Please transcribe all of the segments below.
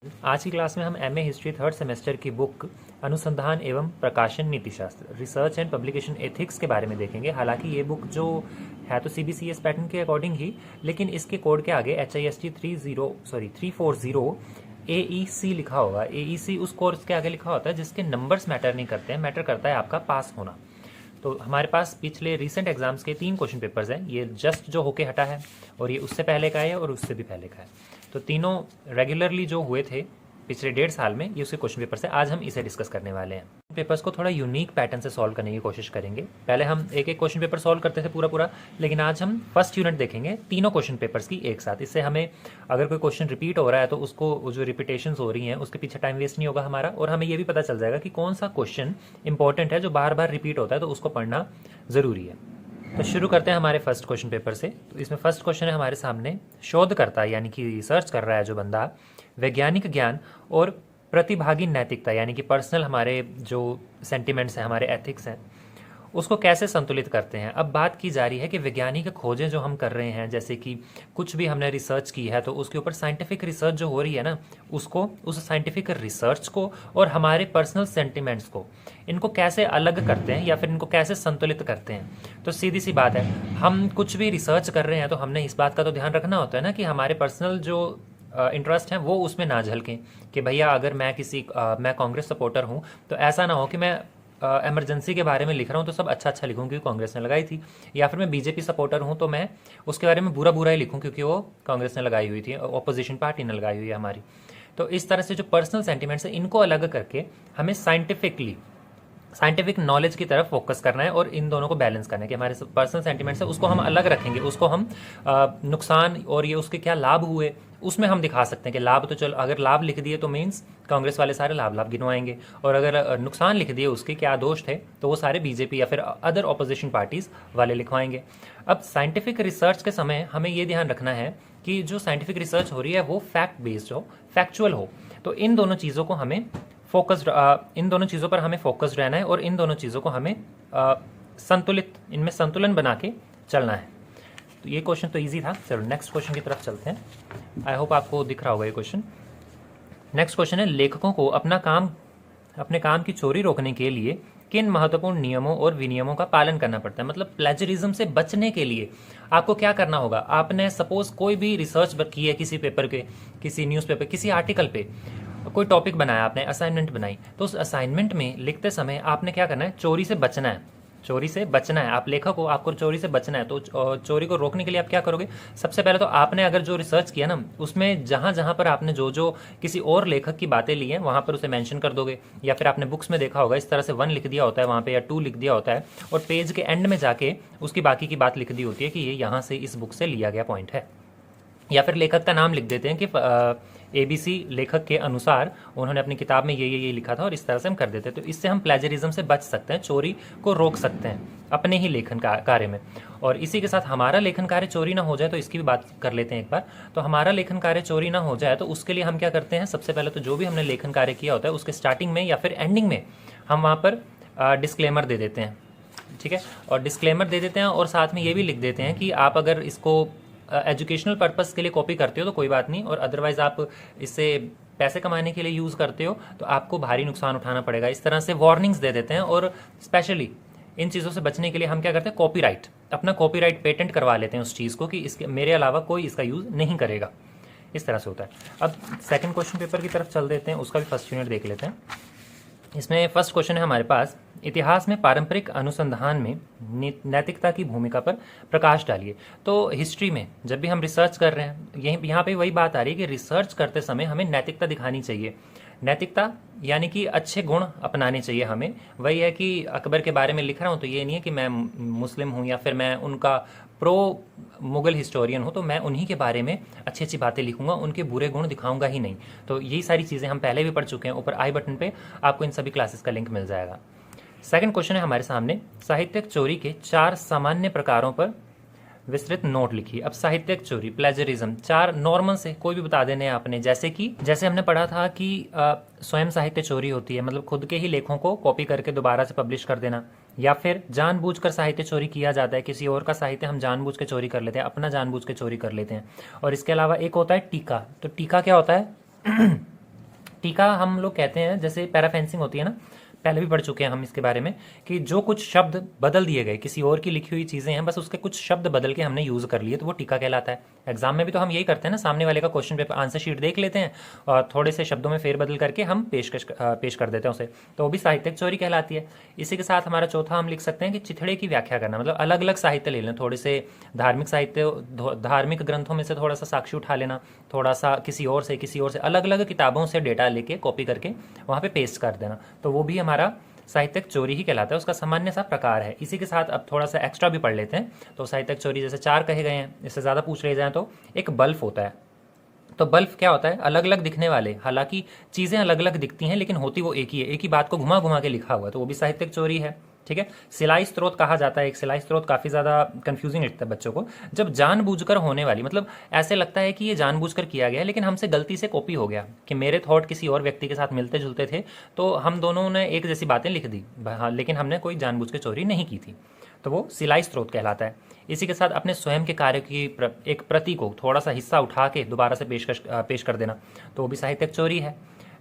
आज की क्लास में हम एमए हिस्ट्री थर्ड सेमेस्टर की बुक अनुसंधान एवं प्रकाशन नीतिशास्त्र रिसर्च एंड पब्लिकेशन एथिक्स के बारे में देखेंगे। हालांकि ये बुक जो है तो सीबीसीएस पैटर्न के अकॉर्डिंग ही, लेकिन इसके कोड के आगे HIST 340 AEC लिखा होगा। AEC उस कोर्स के आगे लिखा होता है जिसके नंबर्स मैटर नहीं करते हैं, मैटर करता है आपका पास होना। तो हमारे पास पिछले रीसेंट एग्जाम्स के 3 क्वेश्चन पेपर्स हैं। ये जस्ट जो होके हटा है और ये उससे पहले का है और उससे भी पहले का है। तो तीनों रेगुलरली जो हुए थे पिछले 1.5 साल में, ये उसके क्वेश्चन पेपर से आज हम इसे डिस्कस करने वाले हैं। पेपर्स को थोड़ा यूनिक पैटर्न से सॉल्व करने की कोशिश करेंगे। पहले हम एक एक क्वेश्चन पेपर सॉल्व करते थे पूरा, लेकिन आज हम फर्स्ट यूनिट देखेंगे तीनों क्वेश्चन पेपर्स की एक साथ। इससे हमें अगर कोई क्वेश्चन रिपीट हो रहा है तो उसको जो रिपीटेशन हो रही हैं उसके पीछे टाइम वेस्ट नहीं होगा हमारा, और हमें ये भी पता चल जाएगा कि कौन सा क्वेश्चन इंपॉर्टेंट है जो बार बार रिपीट होता है, तो उसको पढ़ना ज़रूरी है। तो शुरू करते हैं हमारे फर्स्ट क्वेश्चन पेपर से। तो इसमें फर्स्ट क्वेश्चन है हमारे सामने, शोधकर्ता यानी कि रिसर्च कर रहा है जो बंदा, वैज्ञानिक ज्ञान और प्रतिभागी नैतिकता यानी कि पर्सनल हमारे जो सेंटिमेंट्स हैं, हमारे एथिक्स हैं, उसको कैसे संतुलित करते हैं। अब बात की जा रही है कि वैज्ञानिक खोजें जो हम कर रहे हैं, जैसे कि कुछ भी हमने रिसर्च की है तो उसके ऊपर साइंटिफिक रिसर्च जो हो रही है ना, उसको, उस साइंटिफिक रिसर्च को और हमारे पर्सनल सेंटिमेंट्स को, इनको कैसे अलग करते हैं या फिर इनको कैसे संतुलित करते हैं। तो सीधी सी बात है, हम कुछ भी रिसर्च कर रहे हैं तो हमने इस बात का तो ध्यान रखना होता है ना कि हमारे पर्सनल जो इंटरेस्ट हैं वो उसमें ना झलकें। कि भैया अगर मैं मैं कांग्रेस सपोर्टर हूँ तो ऐसा ना हो कि मैं इमरजेंसी के बारे में लिख रहा हूँ तो सब अच्छा अच्छा लिखूँ क्योंकि कांग्रेस ने लगाई थी, या फिर मैं बीजेपी सपोर्टर हूँ तो मैं उसके बारे में बुरा ही लिखूँ क्योंकि वो कांग्रेस ने लगाई हुई थी, ऑपोजिशन पार्टी ने लगाई हुई है हमारी। तो इस तरह से जो पर्सनल सेंटिमेंट्स है इनको अलग करके हमें साइंटिफिक नॉलेज की तरफ फोकस करना है और इन दोनों को बैलेंस करना है कि हमारे पर्सनल सेंटिमेंट्स है उसको हम अलग रखेंगे, उसको हम नुकसान और ये उसके क्या लाभ हुए उसमें हम दिखा सकते हैं कि लाभ तो चलो, अगर लाभ लिख दिए तो मीन्स कांग्रेस वाले सारे लाभ गिनवाएंगे, और अगर नुकसान लिख दिए उसके क्या दोष थे तो वो सारे बीजेपी या फिर अदर ऑपोजिशन पार्टीज वाले लिखवाएंगे। अब साइंटिफिक रिसर्च के समय हमें ये ध्यान रखना है कि जो साइंटिफिक रिसर्च हो रही है वो फैक्ट बेस्ड हो, फैक्चुअल हो। तो इन दोनों चीज़ों को हमें इन दोनों चीज़ों पर हमें फोकस्ड रहना है और इन दोनों चीज़ों को हमें इनमें संतुलन बना के चलना है। तो ये क्वेश्चन तो इजी था। चलो नेक्स्ट क्वेश्चन की तरफ चलते हैं। आई होप आपको दिख रहा होगा ये क्वेश्चन। नेक्स्ट क्वेश्चन है, लेखकों को अपने काम की चोरी रोकने के लिए किन महत्वपूर्ण नियमों और विनियमों का पालन करना पड़ता है। मतलब प्लेजरिज्म से बचने के लिए आपको क्या करना होगा। आपने सपोज कोई भी रिसर्च की है किसी पेपर के, किसी न्यूज़पेपर, किसी आर्टिकल पे, कोई टॉपिक बनाया आपने, असाइनमेंट बनाई, तो उस असाइनमेंट में लिखते समय आपने क्या करना है, चोरी से बचना है। चोरी से बचना है, आप लेखक हो, आपको चोरी से बचना है। तो चोरी को रोकने के लिए आप क्या करोगे, सबसे पहले तो आपने अगर जो रिसर्च किया ना उसमें जहाँ जहाँ पर आपने जो किसी और लेखक की बातें ली हैं वहाँ पर उसे मेंशन कर दोगे, या फिर आपने बुक्स में देखा होगा इस तरह से 1 लिख दिया होता है वहाँ पे या 2 लिख दिया होता है, और पेज के एंड में जाके उसकी बाकी की बात लिख दी होती है कि ये यहाँ से इस बुक से लिया गया पॉइंट है, या फिर लेखक का नाम लिख देते हैं कि ABC लेखक के अनुसार उन्होंने अपनी किताब में ये लिखा था, और इस तरह से हम कर देते हैं। तो इससे हम प्लेजरिज्म से बच सकते हैं, चोरी को रोक सकते हैं अपने ही लेखन कार्य में। और इसी के साथ हमारा लेखन कार्य चोरी ना हो जाए, तो इसकी भी बात कर लेते हैं एक बार। तो हमारा लेखन कार्य चोरी ना हो जाए तो उसके लिए हम क्या करते हैं, सबसे पहले तो जो भी हमने लेखन कार्य किया होता है उसके स्टार्टिंग में या फिर एंडिंग में हम वहाँ पर डिस्क्लेमर दे देते हैं। ठीक है, और डिस्क्लेमर दे देते हैं और साथ में ये भी लिख देते हैं कि आप अगर इसको एजुकेशनल पर्पस के लिए कॉपी करते हो तो कोई बात नहीं, और अदरवाइज आप इससे पैसे कमाने के लिए यूज़ करते हो तो आपको भारी नुकसान उठाना पड़ेगा। इस तरह से वार्निंग्स दे देते हैं। और स्पेशली इन चीज़ों से बचने के लिए हम क्या करते हैं, कॉपीराइट, अपना कॉपीराइट पेटेंट करवा लेते हैं उस चीज़ को कि इसके मेरे अलावा कोई इसका यूज़ नहीं करेगा। इस तरह से होता है। अब सेकंड क्वेश्चन पेपर की तरफ चल देते हैं, उसका भी फर्स्ट यूनिट देख लेते हैं। इसमें फर्स्ट क्वेश्चन है हमारे पास, इतिहास में पारंपरिक अनुसंधान में नैतिकता की भूमिका पर प्रकाश डालिए। तो हिस्ट्री में जब भी हम रिसर्च कर रहे हैं, यहाँ पे वही बात आ रही है कि रिसर्च करते समय हमें नैतिकता दिखानी चाहिए। नैतिकता यानी कि अच्छे गुण अपनाने चाहिए हमें। वही है कि अकबर के बारे में लिख रहा हूँ तो ये नहीं है कि मैं मुस्लिम हूँ या फिर मैं उनका प्रो मुगल हिस्टोरियन हूँ तो मैं उन्हीं के बारे में अच्छी अच्छी बातें लिखूंगा, उनके बुरे गुण दिखाऊंगा ही नहीं। तो यही सारी चीज़ें हम पहले भी पढ़ चुके हैं, ऊपर आई बटन पे आपको इन सभी क्लासेस का लिंक मिल जाएगा। सेकंड क्वेश्चन है हमारे सामने, साहित्यिक चोरी के 4 सामान्य प्रकारों पर विस्तृत नोट लिखिए। अब साहित्यिक चोरी, प्लेजरिज्म, 4 नॉर्मल से कोई भी बता देने आपने, जैसे हमने पढ़ा था कि स्वयं साहित्य चोरी होती है, मतलब खुद के ही लेखों को कॉपी करके दोबारा से पब्लिश कर देना, या फिर जानबूझकर साहित्य चोरी किया जाता है, किसी और का साहित्य हम जानबूझ के चोरी कर लेते हैं, अपना जानबूझ के चोरी कर लेते हैं। और इसके अलावा एक होता है टीका। तो टीका क्या होता है टीका हम लोग कहते हैं, जैसे पैराफेंसिंग होती है ना, पहले भी पढ़ चुके हैं हम इसके बारे में, कि जो कुछ शब्द बदल दिए गए, किसी और की लिखी हुई चीज़ें हैं, बस उसके कुछ शब्द बदल के हमने यूज़ कर लिए, तो वो टीका कहलाता है। एग्जाम में भी तो हम यही करते हैं ना, सामने वाले का क्वेश्चन पेपर आंसर शीट देख लेते हैं और थोड़े से शब्दों में फेरबदल करके हम पेश कर देते हैं उसे, तो वो भी साहित्यिक चोरी कहलाती है। इसी के साथ हमारा चौथा हम लिख सकते हैं कि चिथड़े की व्याख्या करना, मतलब अलग अलग साहित्य ले लें, थोड़े से धार्मिक साहित्य, धार्मिक ग्रंथों में से थोड़ा सा साक्षी उठा लेना, थोड़ा सा किसी और से अलग अलग किताबों से डेटा लेके कॉपी करके वहाँ पे पेस्ट कर देना, तो वो भी हमारा साहित्यिक चोरी ही कहलाता है। उसका सामान्य सा प्रकार है। इसी के साथ अब थोड़ा सा एक्स्ट्रा भी पढ़ लेते हैं। तो साहित्यिक चोरी जैसे 4 कहे गए हैं, इससे ज़्यादा पूछ रहे जाएँ तो एक बल्ब होता है। तो बल्ब क्या होता है? अलग अलग दिखने वाले, हालांकि चीज़ें अलग अलग दिखती हैं लेकिन होती वो एक ही है, एक ही बात को घुमा घुमा के लिखा हुआ है, तो वो भी साहित्यिक चोरी है। ठीक है। सिलाई स्रोत कहा जाता है, एक सिलाई स्रोत काफ़ी ज़्यादा कंफ्यूजिंग लगता है बच्चों को, जब जानबूझकर होने वाली, मतलब ऐसे लगता है कि ये जानबूझकर किया गया है लेकिन हमसे गलती से कॉपी हो गया, कि मेरे थॉट किसी और व्यक्ति के साथ मिलते जुलते थे तो हम दोनों ने एक जैसी बातें लिख दी, हाँ, लेकिन हमने कोई जानबूझ के चोरी नहीं की थी, तो वो सिलाई स्रोत कहलाता है। इसी के साथ अपने स्वयं के कार्य की एक प्रति को थोड़ा सा हिस्सा उठा के दोबारा से पेश कर देना, तो वो भी साहित्यिक चोरी है।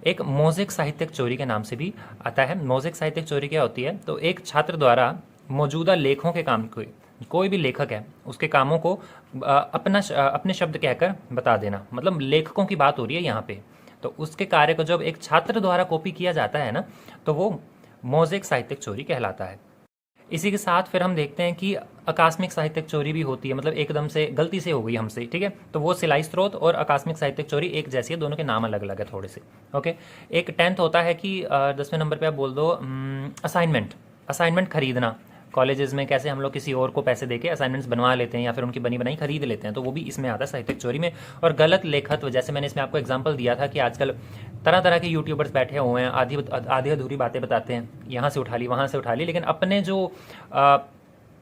एक मोज़ेक साहित्यिक चोरी के नाम से भी आता है। मोज़ेक साहित्यिक चोरी क्या होती है? तो एक छात्र द्वारा मौजूदा लेखों के काम को, कोई भी लेखक है उसके कामों को अपने शब्द कहकर बता देना, मतलब लेखकों की बात हो रही है यहाँ पे, तो उसके कार्य को जब एक छात्र द्वारा कॉपी किया जाता है ना, तो वो मोज़ेक साहित्यिक चोरी कहलाता है। इसी के साथ फिर हम देखते हैं कि आकस्मिक साहित्यिक चोरी भी होती है, मतलब एकदम से गलती से हो गई हमसे, ठीक है, तो वो सिलाई स्रोत और आकस्मिक साहित्यिक चोरी एक जैसी है, दोनों के नाम अलग अलग है थोड़े से। ओके। एक 10th होता है कि 10वें नंबर पे आप बोल दो असाइनमेंट खरीदना। कॉलेजेस में कैसे हम लोग किसी और को पैसे देके असाइनमेंट्स बनवा लेते हैं या फिर उनकी बनी बनाई खरीद लेते हैं, तो वो भी इसमें आता है साहित्यिक चोरी में। और गलत लेखत्व, जैसे मैंने इसमें आपको एग्जांपल दिया था कि आजकल तरह तरह के यूट्यूबर्स बैठे हुए हैं, आधी अधूरी बातें बताते हैं, यहाँ से उठा ली वहाँ से उठा ली, लेकिन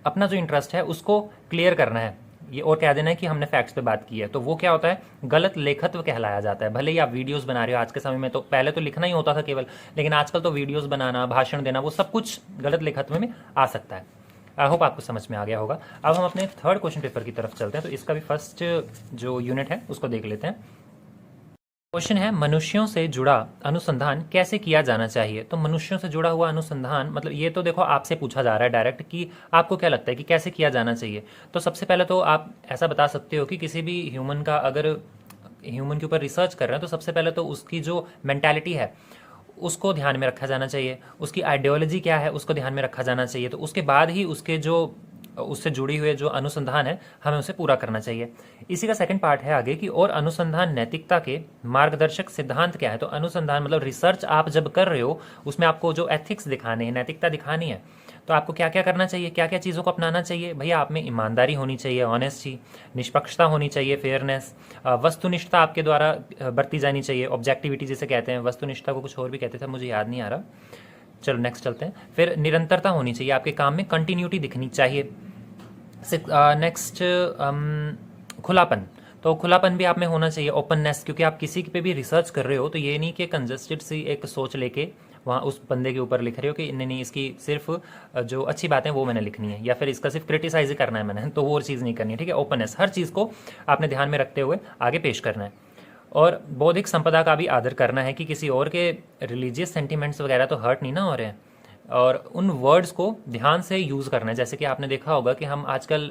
अपना जो इंटरेस्ट है उसको क्लियर करना है ये, और कह देना है कि हमने फैक्ट्स पे बात की है, तो वो क्या होता है? गलत लेखत्व कहलाया जाता है। भले ही आप वीडियोस बना रहे हो, आज के समय में तो पहले तो लिखना ही होता था केवल, लेकिन आजकल तो वीडियोस बनाना, भाषण देना, वो सब कुछ गलत लेखत्व में आ सकता है। आई होप आपको समझ में आ गया होगा। अब हम अपने थर्ड क्वेश्चन पेपर की तरफ चलते हैं, तो इसका भी फर्स्ट जो यूनिट है उसको देख लेते हैं। क्वेश्चन है, मनुष्यों से जुड़ा अनुसंधान कैसे किया जाना चाहिए? तो मनुष्यों से जुड़ा हुआ अनुसंधान, मतलब ये तो देखो आपसे पूछा जा रहा है डायरेक्ट कि आपको क्या लगता है कि कैसे किया जाना चाहिए। तो सबसे पहले तो आप ऐसा बता सकते हो कि किसी भी ह्यूमन का, अगर ह्यूमन के ऊपर रिसर्च कर रहे हैं, तो सबसे पहले तो उसकी जो मेंटालिटी है उसको ध्यान में रखा जाना चाहिए, उसकी आइडियोलॉजी क्या है उसको ध्यान में रखा जाना चाहिए, तो उसके बाद ही उसके जो उससे जुड़ी हुए जो अनुसंधान है हमें उसे पूरा करना चाहिए। इसी का सेकंड पार्ट है आगे कि और अनुसंधान नैतिकता के मार्गदर्शक सिद्धांत क्या है? तो अनुसंधान मतलब रिसर्च आप जब कर रहे हो उसमें आपको जो एथिक्स दिखाने हैं, नैतिकता दिखानी है, तो आपको क्या क्या करना चाहिए, क्या क्या चीज़ों को अपनाना चाहिए? भैया आप में ईमानदारी होनी चाहिए, ऑनेस्टी, निष्पक्षता होनी चाहिए, फेयरनेस, वस्तुनिष्ठता आपके द्वारा बरती जानी चाहिए, ऑब्जेक्टिविटी जिसे कहते हैं, वस्तुनिष्ठता को कुछ और भी कहते थे, मुझे याद नहीं आ रहा। चलो नेक्स्ट चलते हैं। फिर निरंतरता होनी चाहिए, आपके काम में कंटिन्यूटी दिखनी चाहिए। नेक्स्ट खुलापन, तो खुलापन भी आप में होना चाहिए, ओपननेस, क्योंकि आप किसी पे भी रिसर्च कर रहे हो तो ये नहीं कि कंजस्टेड सी एक सोच लेके वहाँ उस बंदे के ऊपर लिख रहे हो कि नहीं इसकी सिर्फ जो अच्छी बातें वो मैंने लिखनी है, या फिर इसका सिर्फ क्रिटिसाइज ही करना है मैंने, तो वो और चीज़ नहीं करनी है। ठीक है, ओपननेस, हर चीज़ को आपने ध्यान में रखते हुए आगे पेश करना है। और बौद्धिक संपदा का भी आदर करना है कि किसी और के रिलीजियस सेंटिमेंट्स वगैरह तो हर्ट नहीं ना हो रहे हैं, और उन वर्ड्स को ध्यान से यूज़ करना है। जैसे कि आपने देखा होगा कि हम आजकल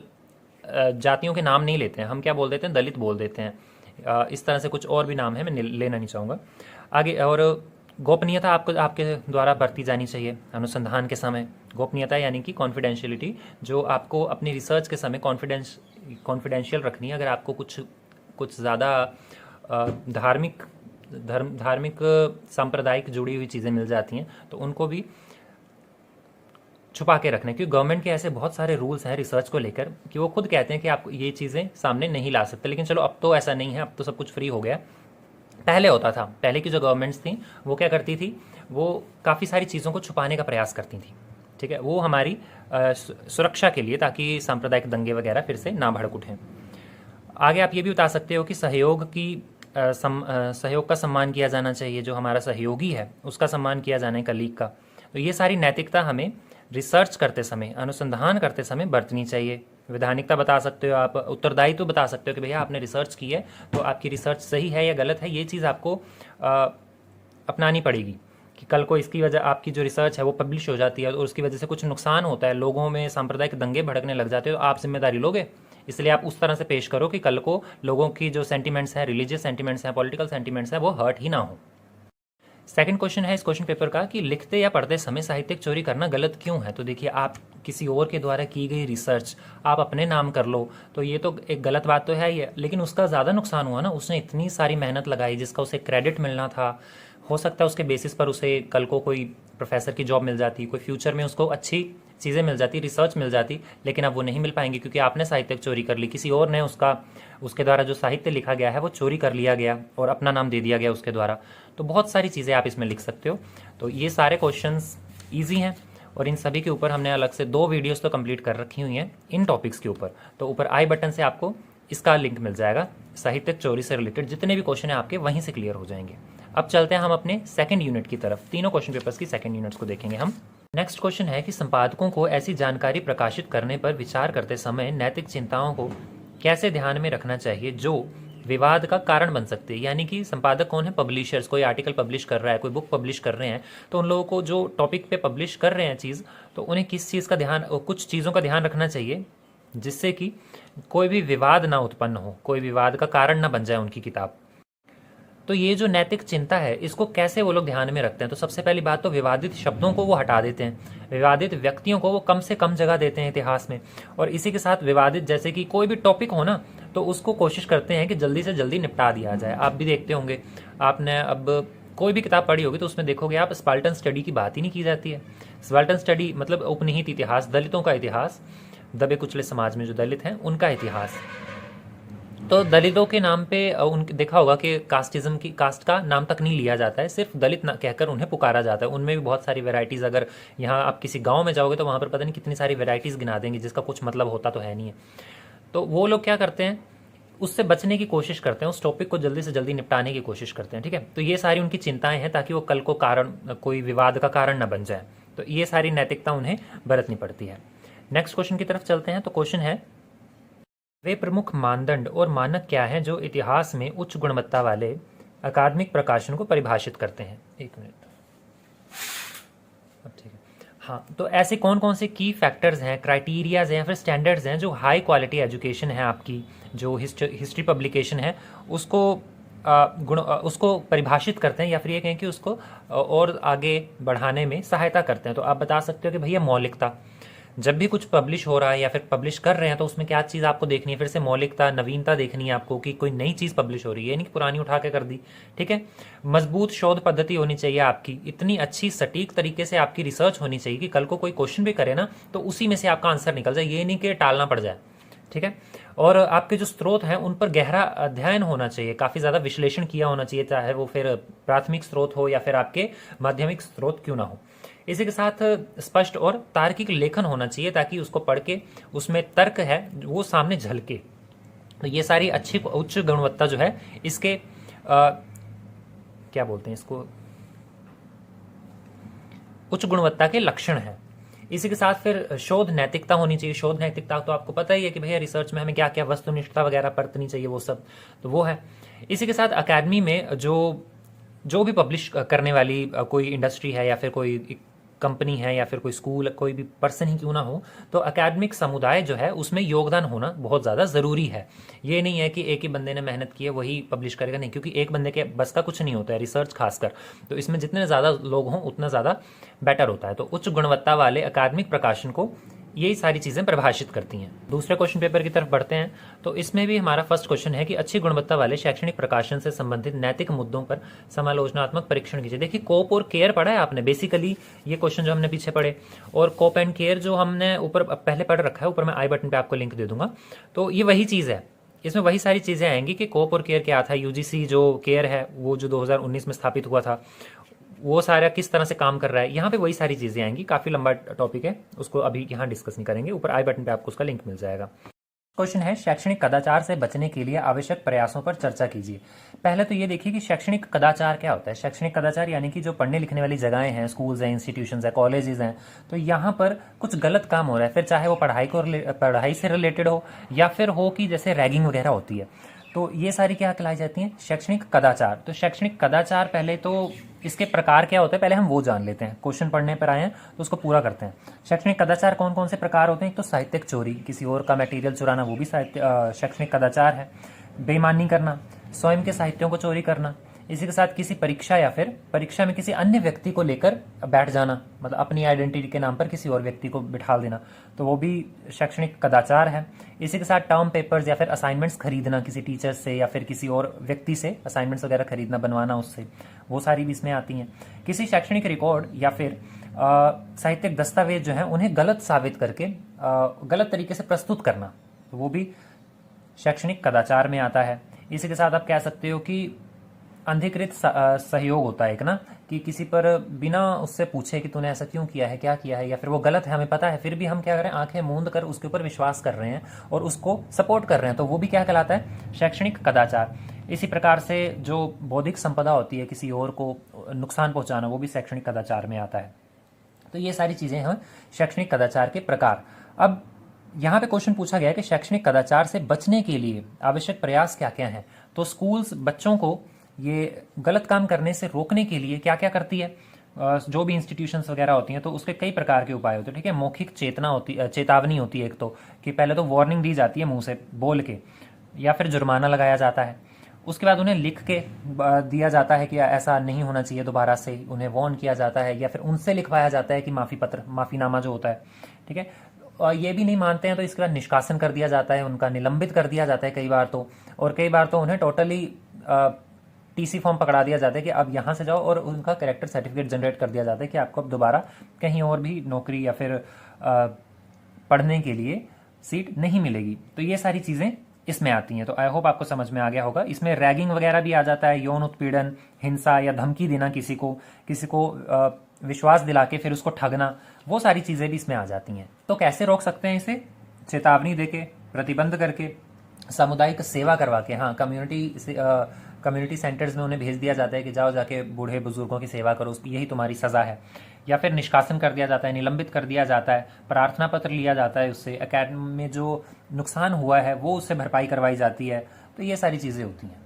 जातियों के नाम नहीं लेते हैं, हम क्या बोल देते हैं? दलित बोल देते हैं। इस तरह से कुछ और भी नाम है, मैं लेना नहीं चाहूँगा आगे। और गोपनीयता आपके द्वारा बरती जानी चाहिए अनुसंधान के समय। गोपनीयता यानी कि कॉन्फिडेंशियलिटी, जो आपको अपनी रिसर्च के समय कॉन्फिडेंशियल रखनी है। अगर आपको कुछ ज़्यादा धार्मिक सांप्रदायिक जुड़ी हुई चीज़ें मिल जाती हैं तो उनको भी छुपा के रखना है, क्योंकि गवर्नमेंट के ऐसे बहुत सारे रूल्स हैं रिसर्च को लेकर कि वो खुद कहते हैं कि आप ये चीज़ें सामने नहीं ला सकते। लेकिन चलो अब तो ऐसा नहीं है, अब तो सब कुछ फ्री हो गया। पहले होता था, पहले की जो गवर्नमेंट्स थी वो क्या करती थी, वो काफ़ी सारी चीज़ों को छुपाने का प्रयास करती थी। ठीक है, वो हमारी सुरक्षा के लिए, ताकि सांप्रदायिक दंगे वगैरह फिर से ना भड़क उठें। आगे आप ये भी बता सकते हो कि सहयोग का सम्मान किया जाना चाहिए, जो हमारा सहयोगी है उसका सम्मान किया जाना है, कलीग का। तो ये सारी नैतिकता हमें रिसर्च करते समय, अनुसंधान करते समय बरतनी चाहिए। वैधानिकता बता सकते हो आप, उत्तरदायित्व तो बता सकते हो कि भैया आपने रिसर्च की है तो आपकी रिसर्च सही है या गलत है, ये चीज़ आपको अपनानी पड़ेगी कि कल को इसकी वजह आपकी जो रिसर्च है वो पब्लिश हो जाती है और उसकी वजह से कुछ नुकसान होता है, लोगों में सांप्रदायिक दंगे भड़कने लग जाते हैं, तो आप जिम्मेदारी लोगे। इसलिए आप उस तरह से पेश करो कि कल को लोगों की जो सेंटिमेंट्स हैं, रिलीजियस सेंटिमेंट्स हैं, पॉलिटिकल सेंटिमेंट्स हैं, वो हर्ट ही ना हो। सेकंड क्वेश्चन है इस क्वेश्चन पेपर का कि लिखते या पढ़ते समय साहित्यिक चोरी करना गलत क्यों है। तो देखिए, आप किसी और के द्वारा की गई रिसर्च आप अपने नाम कर लो तो ये तो एक गलत बात तो है ही है, लेकिन उसका ज़्यादा नुकसान हुआ ना। उसने इतनी सारी मेहनत लगाई जिसका उसे क्रेडिट मिलना था, हो सकता है उसके बेसिस पर उसे कल को कोई प्रोफेसर की जॉब मिल जाती, कोई फ्यूचर में उसको अच्छी चीज़ें मिल जाती, रिसर्च मिल जाती, लेकिन अब वो नहीं मिल पाएंगी क्योंकि आपने साहित्यिक चोरी कर ली। किसी और ने उसके द्वारा जो साहित्य लिखा गया है वो चोरी कर लिया गया और अपना नाम दे दिया गया उसके द्वारा। तो बहुत सारी चीज़ें आप इसमें लिख सकते हो। तो ये सारे क्वेश्चंस ईजी हैं और इन सभी के ऊपर हमने अलग से 2 वीडियोस तो कंप्लीट कर रखी हुई हैं इन टॉपिक्स के ऊपर। तो ऊपर आई बटन से आपको इसका लिंक मिल जाएगा। साहित्यिक चोरी से रिलेटेड जितने भी क्वेश्चन हैं आपके वहीं से क्लियर हो जाएंगे। अब चलते हैं हम अपने सेकंड यूनिट की तरफ। तीनों क्वेश्चन पेपर्स की सेकंड यूनिट्स को देखेंगे हम। नेक्स्ट क्वेश्चन है कि संपादकों को ऐसी जानकारी प्रकाशित करने पर विचार करते समय नैतिक चिंताओं को कैसे ध्यान में रखना चाहिए जो विवाद का कारण बन सकते हैं। यानी कि संपादक कौन है? पब्लिशर्स। कोई आर्टिकल पब्लिश कर रहा है, कोई बुक पब्लिश कर रहे हैं, तो उन लोगों को जो टॉपिक पे पब्लिश कर रहे हैं चीज़, तो उन्हें किस चीज़ का ध्यान, कुछ चीज़ों का ध्यान रखना चाहिए जिससे कि कोई भी विवाद ना उत्पन्न हो, कोई विवाद का कारण ना बन जाए उनकी किताब। तो ये जो नैतिक चिंता है इसको कैसे वो लोग ध्यान में रखते हैं? तो सबसे पहली बात तो विवादित शब्दों को वो हटा देते हैं, विवादित व्यक्तियों को वो कम से कम जगह देते हैं इतिहास में, और इसी के साथ विवादित जैसे कि कोई भी टॉपिक हो ना तो उसको कोशिश करते हैं कि जल्दी से जल्दी निपटा दिया जाए। आप भी देखते होंगे, आपने अब कोई भी किताब पढ़ी होगी तो उसमें देखोगे आप, स्पार्टन स्टडी की बात ही नहीं की जाती है। स्पार्टन स्टडी मतलब उपनिहित इतिहास, दलितों का इतिहास, दबे कुचले समाज में जो दलित हैं उनका इतिहास। तो दलितों के नाम पे उनके देखा होगा कि कास्टिज्म की, कास्ट का नाम तक नहीं लिया जाता है, सिर्फ दलित ना कहकर उन्हें पुकारा जाता है। उनमें भी बहुत सारी वैरायटीज़, अगर यहाँ आप किसी गांव में जाओगे तो वहाँ पर पता नहीं कितनी सारी वैरायटीज़ गिना देंगे जिसका कुछ मतलब होता तो है नहीं है। तो वो लोग क्या करते हैं, उससे बचने की कोशिश करते हैं, उस टॉपिक को जल्दी से जल्दी निपटाने की कोशिश करते हैं। ठीक है, तो ये सारी उनकी चिंताएं हैं ताकि वो कल को कारण, कोई विवाद का कारण न बन जाए। तो ये सारी नैतिकता उन्हें बरतनी पड़ती है। नेक्स्ट क्वेश्चन की तरफ चलते हैं। तो क्वेश्चन है, वे प्रमुख मानदंड और मानक क्या हैं जो इतिहास में उच्च गुणवत्ता वाले अकादमिक प्रकाशन को परिभाषित करते हैं? एक मिनट, अब ठीक है। हाँ, तो ऐसे कौन कौन से की फैक्टर्स हैं, क्राइटेरियाज हैं, फिर स्टैंडर्ड्स हैं जो हाई क्वालिटी एजुकेशन है आपकी, जो हिस्ट्री पब्लिकेशन है उसको परिभाषित करते हैं, या फिर ये कहें कि उसको और आगे बढ़ाने में सहायता करते हैं। तो आप बता सकते हो कि भैया मौलिकता, जब भी कुछ पब्लिश हो रहा है या फिर पब्लिश कर रहे हैं तो उसमें क्या चीज़ आपको देखनी है? फिर से मौलिकता, नवीनता देखनी है आपको कि कोई नई चीज़ पब्लिश हो रही है, नहीं कि पुरानी उठा के कर दी। ठीक है, मजबूत शोध पद्धति होनी चाहिए आपकी, इतनी अच्छी सटीक तरीके से आपकी रिसर्च होनी चाहिए कि कल को कोई क्वेश्चन भी करे ना तो उसी में से आपका आंसर निकल जाए, ये नहीं कि टालना पड़ जाए। ठीक है, और आपके जो स्रोत हैं उन पर गहरा अध्ययन होना चाहिए, काफ़ी ज़्यादा विश्लेषण किया होना चाहिए, चाहे वो फिर प्राथमिक स्रोत हो या फिर आपके माध्यमिक स्रोत क्यों ना हो। इसी के साथ स्पष्ट और तार्किक लेखन होना चाहिए ताकि उसको पढ़ के उसमें तर्क है वो सामने झलके। तो ये सारी अच्छी उच्च गुणवत्ता जो है इसके क्या बोलते हैं इसको, उच्च गुणवत्ता के लक्षण है। इसी के साथ फिर शोध नैतिकता होनी चाहिए। शोध नैतिकता तो आपको पता ही है कि भैया रिसर्च में हमें क्या क्या वस्तुनिष्ठता वगैरह बरतनी चाहिए, वो सब तो वो है। इसी के साथ अकेडमी में जो भी पब्लिश करने वाली कोई इंडस्ट्री है या फिर कोई कंपनी है या फिर कोई स्कूल, कोई भी पर्सन ही क्यों ना हो, तो अकेडमिक समुदाय जो है उसमें योगदान होना बहुत ज़्यादा ज़रूरी है। ये नहीं है कि एक ही बंदे ने मेहनत की है वही पब्लिश करेगा, नहीं, क्योंकि एक बंदे के बस का कुछ नहीं होता है रिसर्च खासकर। तो इसमें जितने ज़्यादा लोग हों उतना ज़्यादा बेटर होता है। तो उच्च गुणवत्ता वाले अकादमिक प्रकाशन को यही सारी चीज़ें परिभाषित करती हैं। दूसरे क्वेश्चन पेपर की तरफ बढ़ते हैं। तो इसमें भी हमारा फर्स्ट क्वेश्चन है कि अच्छी गुणवत्ता वाले शैक्षणिक प्रकाशन से संबंधित नैतिक मुद्दों पर समालोचनात्मक परीक्षण कीजिए। देखिए, कोप और केयर पढ़ा है आपने बेसिकली, ये क्वेश्चन जो हमने पीछे पढ़े, और कोप एंड केयर जो हमने ऊपर पहले पढ़ रखा है, ऊपर मैं आई बटन पर आपको लिंक दे दूंगा। तो ये वही चीज़ है, इसमें वही सारी चीज़ें आएंगी कि कोप और केयर क्या था, यूजीसी जो केयर है वो जो 2019 में स्थापित हुआ था वो सारा किस तरह से काम कर रहा है, यहाँ पे वही सारी चीज़ें आएंगी। काफ़ी लंबा टॉपिक है, उसको अभी यहाँ डिस्कस नहीं करेंगे, ऊपर आई बटन पे आपको उसका लिंक मिल जाएगा। क्वेश्चन है, शैक्षणिक कदाचार से बचने के लिए आवश्यक प्रयासों पर चर्चा कीजिए। पहले तो ये देखिए कि शैक्षणिक कदाचार क्या होता है। शैक्षणिक कदाचार यानी कि जो पढ़ने लिखने वाली जगहें हैं, स्कूल्स हैं, इंस्टीट्यूशंस हैं, कॉलेजेस हैं, तो यहाँ पर कुछ गलत काम हो रहा है, फिर चाहे वो पढ़ाई से रिलेटेड हो या फिर हो कि जैसे रैगिंग वगैरह होती है, तो ये सारी क्या कहलाई जाती हैं? शैक्षणिक कदाचार। तो शैक्षणिक कदाचार पहले तो इसके प्रकार क्या होते हैं पहले हम वो जान लेते हैं। क्वेश्चन पढ़ने पर आए हैं तो उसको पूरा करते हैं। शैक्षणिक कदाचार कौन कौन से प्रकार होते हैं? एक तो साहित्यिक चोरी, किसी और का मटेरियल चुराना, वो भी शैक्षणिक कदाचार है। बेईमानी करना, स्वयं के साहित्यों को चोरी करना, इसी के साथ किसी परीक्षा या फिर परीक्षा में किसी अन्य व्यक्ति को लेकर बैठ जाना, मतलब अपनी आइडेंटिटी के नाम पर किसी और व्यक्ति को बिठा देना, तो वो भी शैक्षणिक कदाचार है। इसी के साथ टर्म पेपर्स या फिर असाइनमेंट्स खरीदना किसी टीचर से या फिर किसी और व्यक्ति से, असाइनमेंट्स वगैरह खरीदना, बनवाना उससे, वो सारी भी इसमें आती हैं। किसी शैक्षणिक रिकॉर्ड या फिर साहित्यिक दस्तावेज जो है उन्हें गलत साबित करके गलत तरीके से प्रस्तुत करना, तो वो भी शैक्षणिक कदाचार में आता है। इसी के साथ आप कह सकते हो कि अनधिकृत सहयोग होता है एक ना, कि किसी पर बिना उससे पूछे कि तूने ऐसा क्यों किया है, क्या किया है, या फिर वो गलत है हमें पता है फिर भी हम क्या करें, आंखें मूंद कर उसके ऊपर विश्वास कर रहे हैं और उसको सपोर्ट कर रहे हैं, तो वो भी क्या कहलाता है? शैक्षणिक कदाचार। इसी प्रकार से जो बौद्धिक संपदा होती है, किसी और को नुकसान पहुंचाना, वो भी शैक्षणिक कदाचार में आता है। तो ये सारी चीजें हैं शैक्षणिक कदाचार के प्रकार। अब यहाँ पे क्वेश्चन पूछा गया है कि शैक्षणिक कदाचार से बचने के लिए आवश्यक प्रयास क्या क्या हैं। तो स्कूल्स बच्चों को ये गलत काम करने से रोकने के लिए क्या क्या करती है? जो भी इंस्टीट्यूशंस वगैरह होती हैं तो उसके कई प्रकार के उपाय होते हैं, ठीक है। मौखिक चेतावनी होती है एक तो, कि पहले तो वार्निंग दी जाती है मुंह से बोल के, या फिर जुर्माना लगाया जाता है। उसके बाद उन्हें लिख के दिया जाता है कि ऐसा नहीं होना चाहिए दोबारा से, उन्हें वार्न किया जाता है, या फिर उनसे लिखवाया जाता है कि माफ़ी पत्र, माफ़ीनामा जो होता है, ठीक है। ये भी नहीं मानते हैं तो इसके बाद निष्कासन कर दिया जाता है, उनका निलंबित कर दिया जाता है कई बार तो, और कई बार तो उन्हें टोटली टीसी फॉर्म पकड़ा दिया जाता है कि अब यहाँ से जाओ, और उनका कैरेक्टर सर्टिफिकेट जनरेट कर दिया जाता है कि आपको अब दोबारा कहीं और भी नौकरी या फिर पढ़ने के लिए सीट नहीं मिलेगी। तो ये सारी चीज़ें इसमें आती हैं। तो आई होप आपको समझ में आ गया होगा। इसमें रैगिंग वगैरह भी आ जाता है, यौन उत्पीड़न, हिंसा या धमकी देना, किसी को विश्वास दिला के फिर उसको ठगना, वो सारी चीज़ें भी इसमें आ जाती हैं। तो कैसे रोक सकते हैं इसे? चेतावनी देके, प्रतिबंध करके, सामुदायिक सेवा करवा के, हाँ, कम्युनिटी सेंटर्स में उन्हें भेज दिया जाता है कि जाओ जाके बूढ़े बुजुर्गों की सेवा करो, यही तुम्हारी सज़ा है। या फिर निष्कासन कर दिया जाता है, निलंबित कर दिया जाता है, प्रार्थना पत्र लिया जाता है उससे, एकेडमी में जो नुकसान हुआ है वो उससे भरपाई करवाई जाती है। तो ये सारी चीज़ें होती हैं।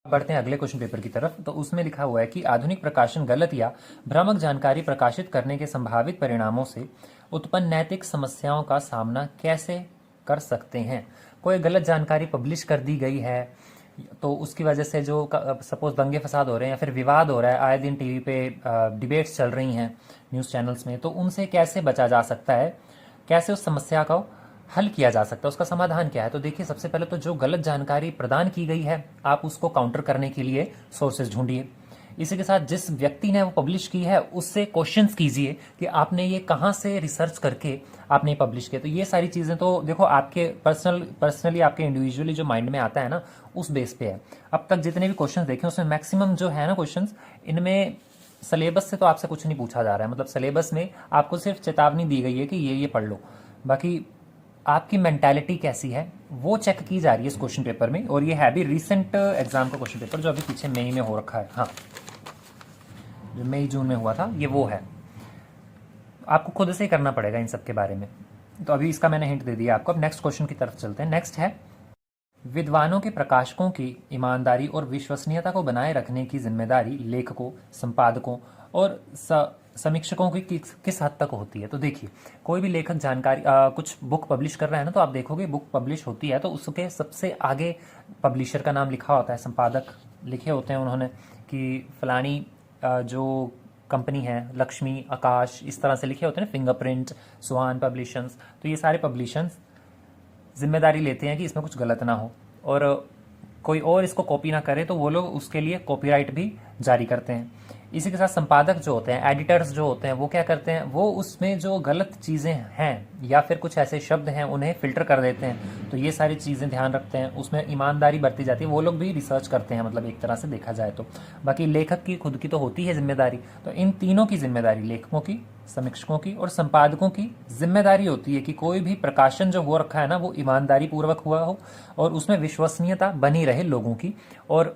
बढ़ते हैं अगले क्वेश्चन पेपर की तरफ। तो उसमें लिखा हुआ है कि आधुनिक प्रकाशन गलत या भ्रामक जानकारी प्रकाशित करने के संभावित परिणामों से उत्पन्न नैतिक समस्याओं का सामना कैसे कर सकते हैं। कोई गलत जानकारी पब्लिश कर दी गई है तो उसकी वजह से जो सपोज दंगे फसाद हो रहे हैं या फिर विवाद हो रहा है, आए दिन टीवी पे डिबेट्स चल रही हैं न्यूज़ चैनल्स में, तो उनसे कैसे बचा जा सकता है, कैसे उस समस्या को हल किया जा सकता है, उसका समाधान क्या है। तो देखिए, सबसे पहले तो जो गलत जानकारी प्रदान की गई है आप उसको काउंटर करने के लिए सोर्सेज ढूंढिए। इसी के साथ जिस व्यक्ति ने वो पब्लिश की है उससे क्वेश्चंस कीजिए कि आपने ये कहाँ से रिसर्च करके आपने पब्लिश किया। तो ये सारी चीज़ें तो देखो आपके पर्सनली आपके इंडिविजुअली जो माइंड में आता है ना, उस बेस पे है। अब तक जितने भी क्वेश्चंस देखे उसमें मैक्सिमम जो है ना क्वेश्चंस, इनमें सिलेबस से तो आपसे कुछ नहीं पूछा जा रहा है। मतलब सिलेबस में आपको सिर्फ चेतावनी दी गई है कि ये पढ़ लो, बाकी आपकी मेंटालिटी कैसी है वो चेक की जा रही है इस क्वेश्चन पेपर में। और ये है भी रिसेंट एग्जाम का क्वेश्चन पेपर जो अभी पीछे मई में हो रखा है, हाँ, जो मई जून में हुआ था, ये वो है। आपको खुद से ही करना पड़ेगा इन सब के बारे में। तो अभी इसका मैंने हिंट दे दिया आपको। अब नेक्स्ट क्वेश्चन की तरफ चलते हैं। नेक्स्ट है, विद्वानों के प्रकाशकों की ईमानदारी और विश्वसनीयता को बनाए रखने की जिम्मेदारी लेखकों, संपादकों और समीक्षकों की किस हद तक होती है। तो देखिए, कोई भी लेखक जानकारी कुछ बुक पब्लिश कर रहा है ना, तो आप देखोगे बुक पब्लिश होती है तो उसके सबसे आगे पब्लिशर का नाम लिखा होता है, संपादक लिखे होते हैं उन्होंने कि फलानी जो कंपनी है, लक्ष्मी, आकाश, इस तरह से लिखे होते हैं, फिंगरप्रिंट, सुहान पब्लिशंस। तो ये सारे पब्लिशंस जिम्मेदारी लेते हैं कि इसमें कुछ गलत ना हो और कोई और इसको कॉपी ना करे, तो वो लोग उसके लिए कॉपीराइट भी जारी करते हैं। इसी के साथ संपादक जो होते हैं, एडिटर्स जो होते हैं, वो क्या करते हैं, वो उसमें जो गलत चीज़ें हैं या फिर कुछ ऐसे शब्द हैं उन्हें फिल्टर कर देते हैं। तो ये सारी चीज़ें ध्यान रखते हैं, उसमें ईमानदारी बरती जाती है, वो लोग भी रिसर्च करते हैं, मतलब एक तरह से देखा जाए तो। बाकी लेखक की खुद की तो होती है जिम्मेदारी। तो इन तीनों की जिम्मेदारी, लेखकों की, समीक्षकों की और संपादकों की जिम्मेदारी होती है कि कोई भी प्रकाशन जो हो रखा है ना, वो ईमानदारी पूर्वक हुआ हो और उसमें विश्वसनीयता बनी रहे लोगों की। और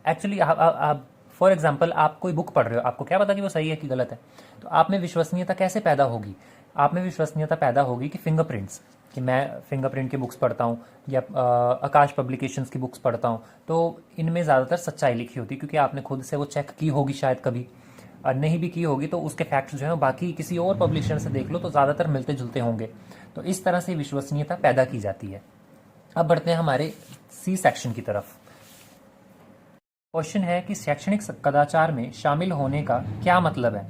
एक्चुअली आप फॉर एग्जाम्पल आप कोई बुक पढ़ रहे हो, आपको क्या पता कि वो सही है कि गलत है। तो आप में विश्वसनीयता कैसे पैदा होगी? आप में विश्वसनीयता पैदा होगी कि फिंगरप्रिंट्स, कि मैं फिंगरप्रिंट की बुक्स पढ़ता हूँ या आकाश पब्लिकेशंस की बुक्स पढ़ता हूँ, तो इनमें ज़्यादातर सच्चाई लिखी होती है क्योंकि आपने खुद से वो चेक की होगी शायद कभी। नहीं भी की होगी तो उसके फैक्ट्स जो हैं बाकी किसी और पब्लिशर से देख लो तो ज़्यादातर मिलते जुलते होंगे। तो इस तरह से विश्वसनीयता पैदा की जाती है। अब बढ़ते हैं हमारे सी सेक्शन की तरफ। क्वेश्चन है कि शैक्षणिक कदाचार में शामिल होने का क्या मतलब है।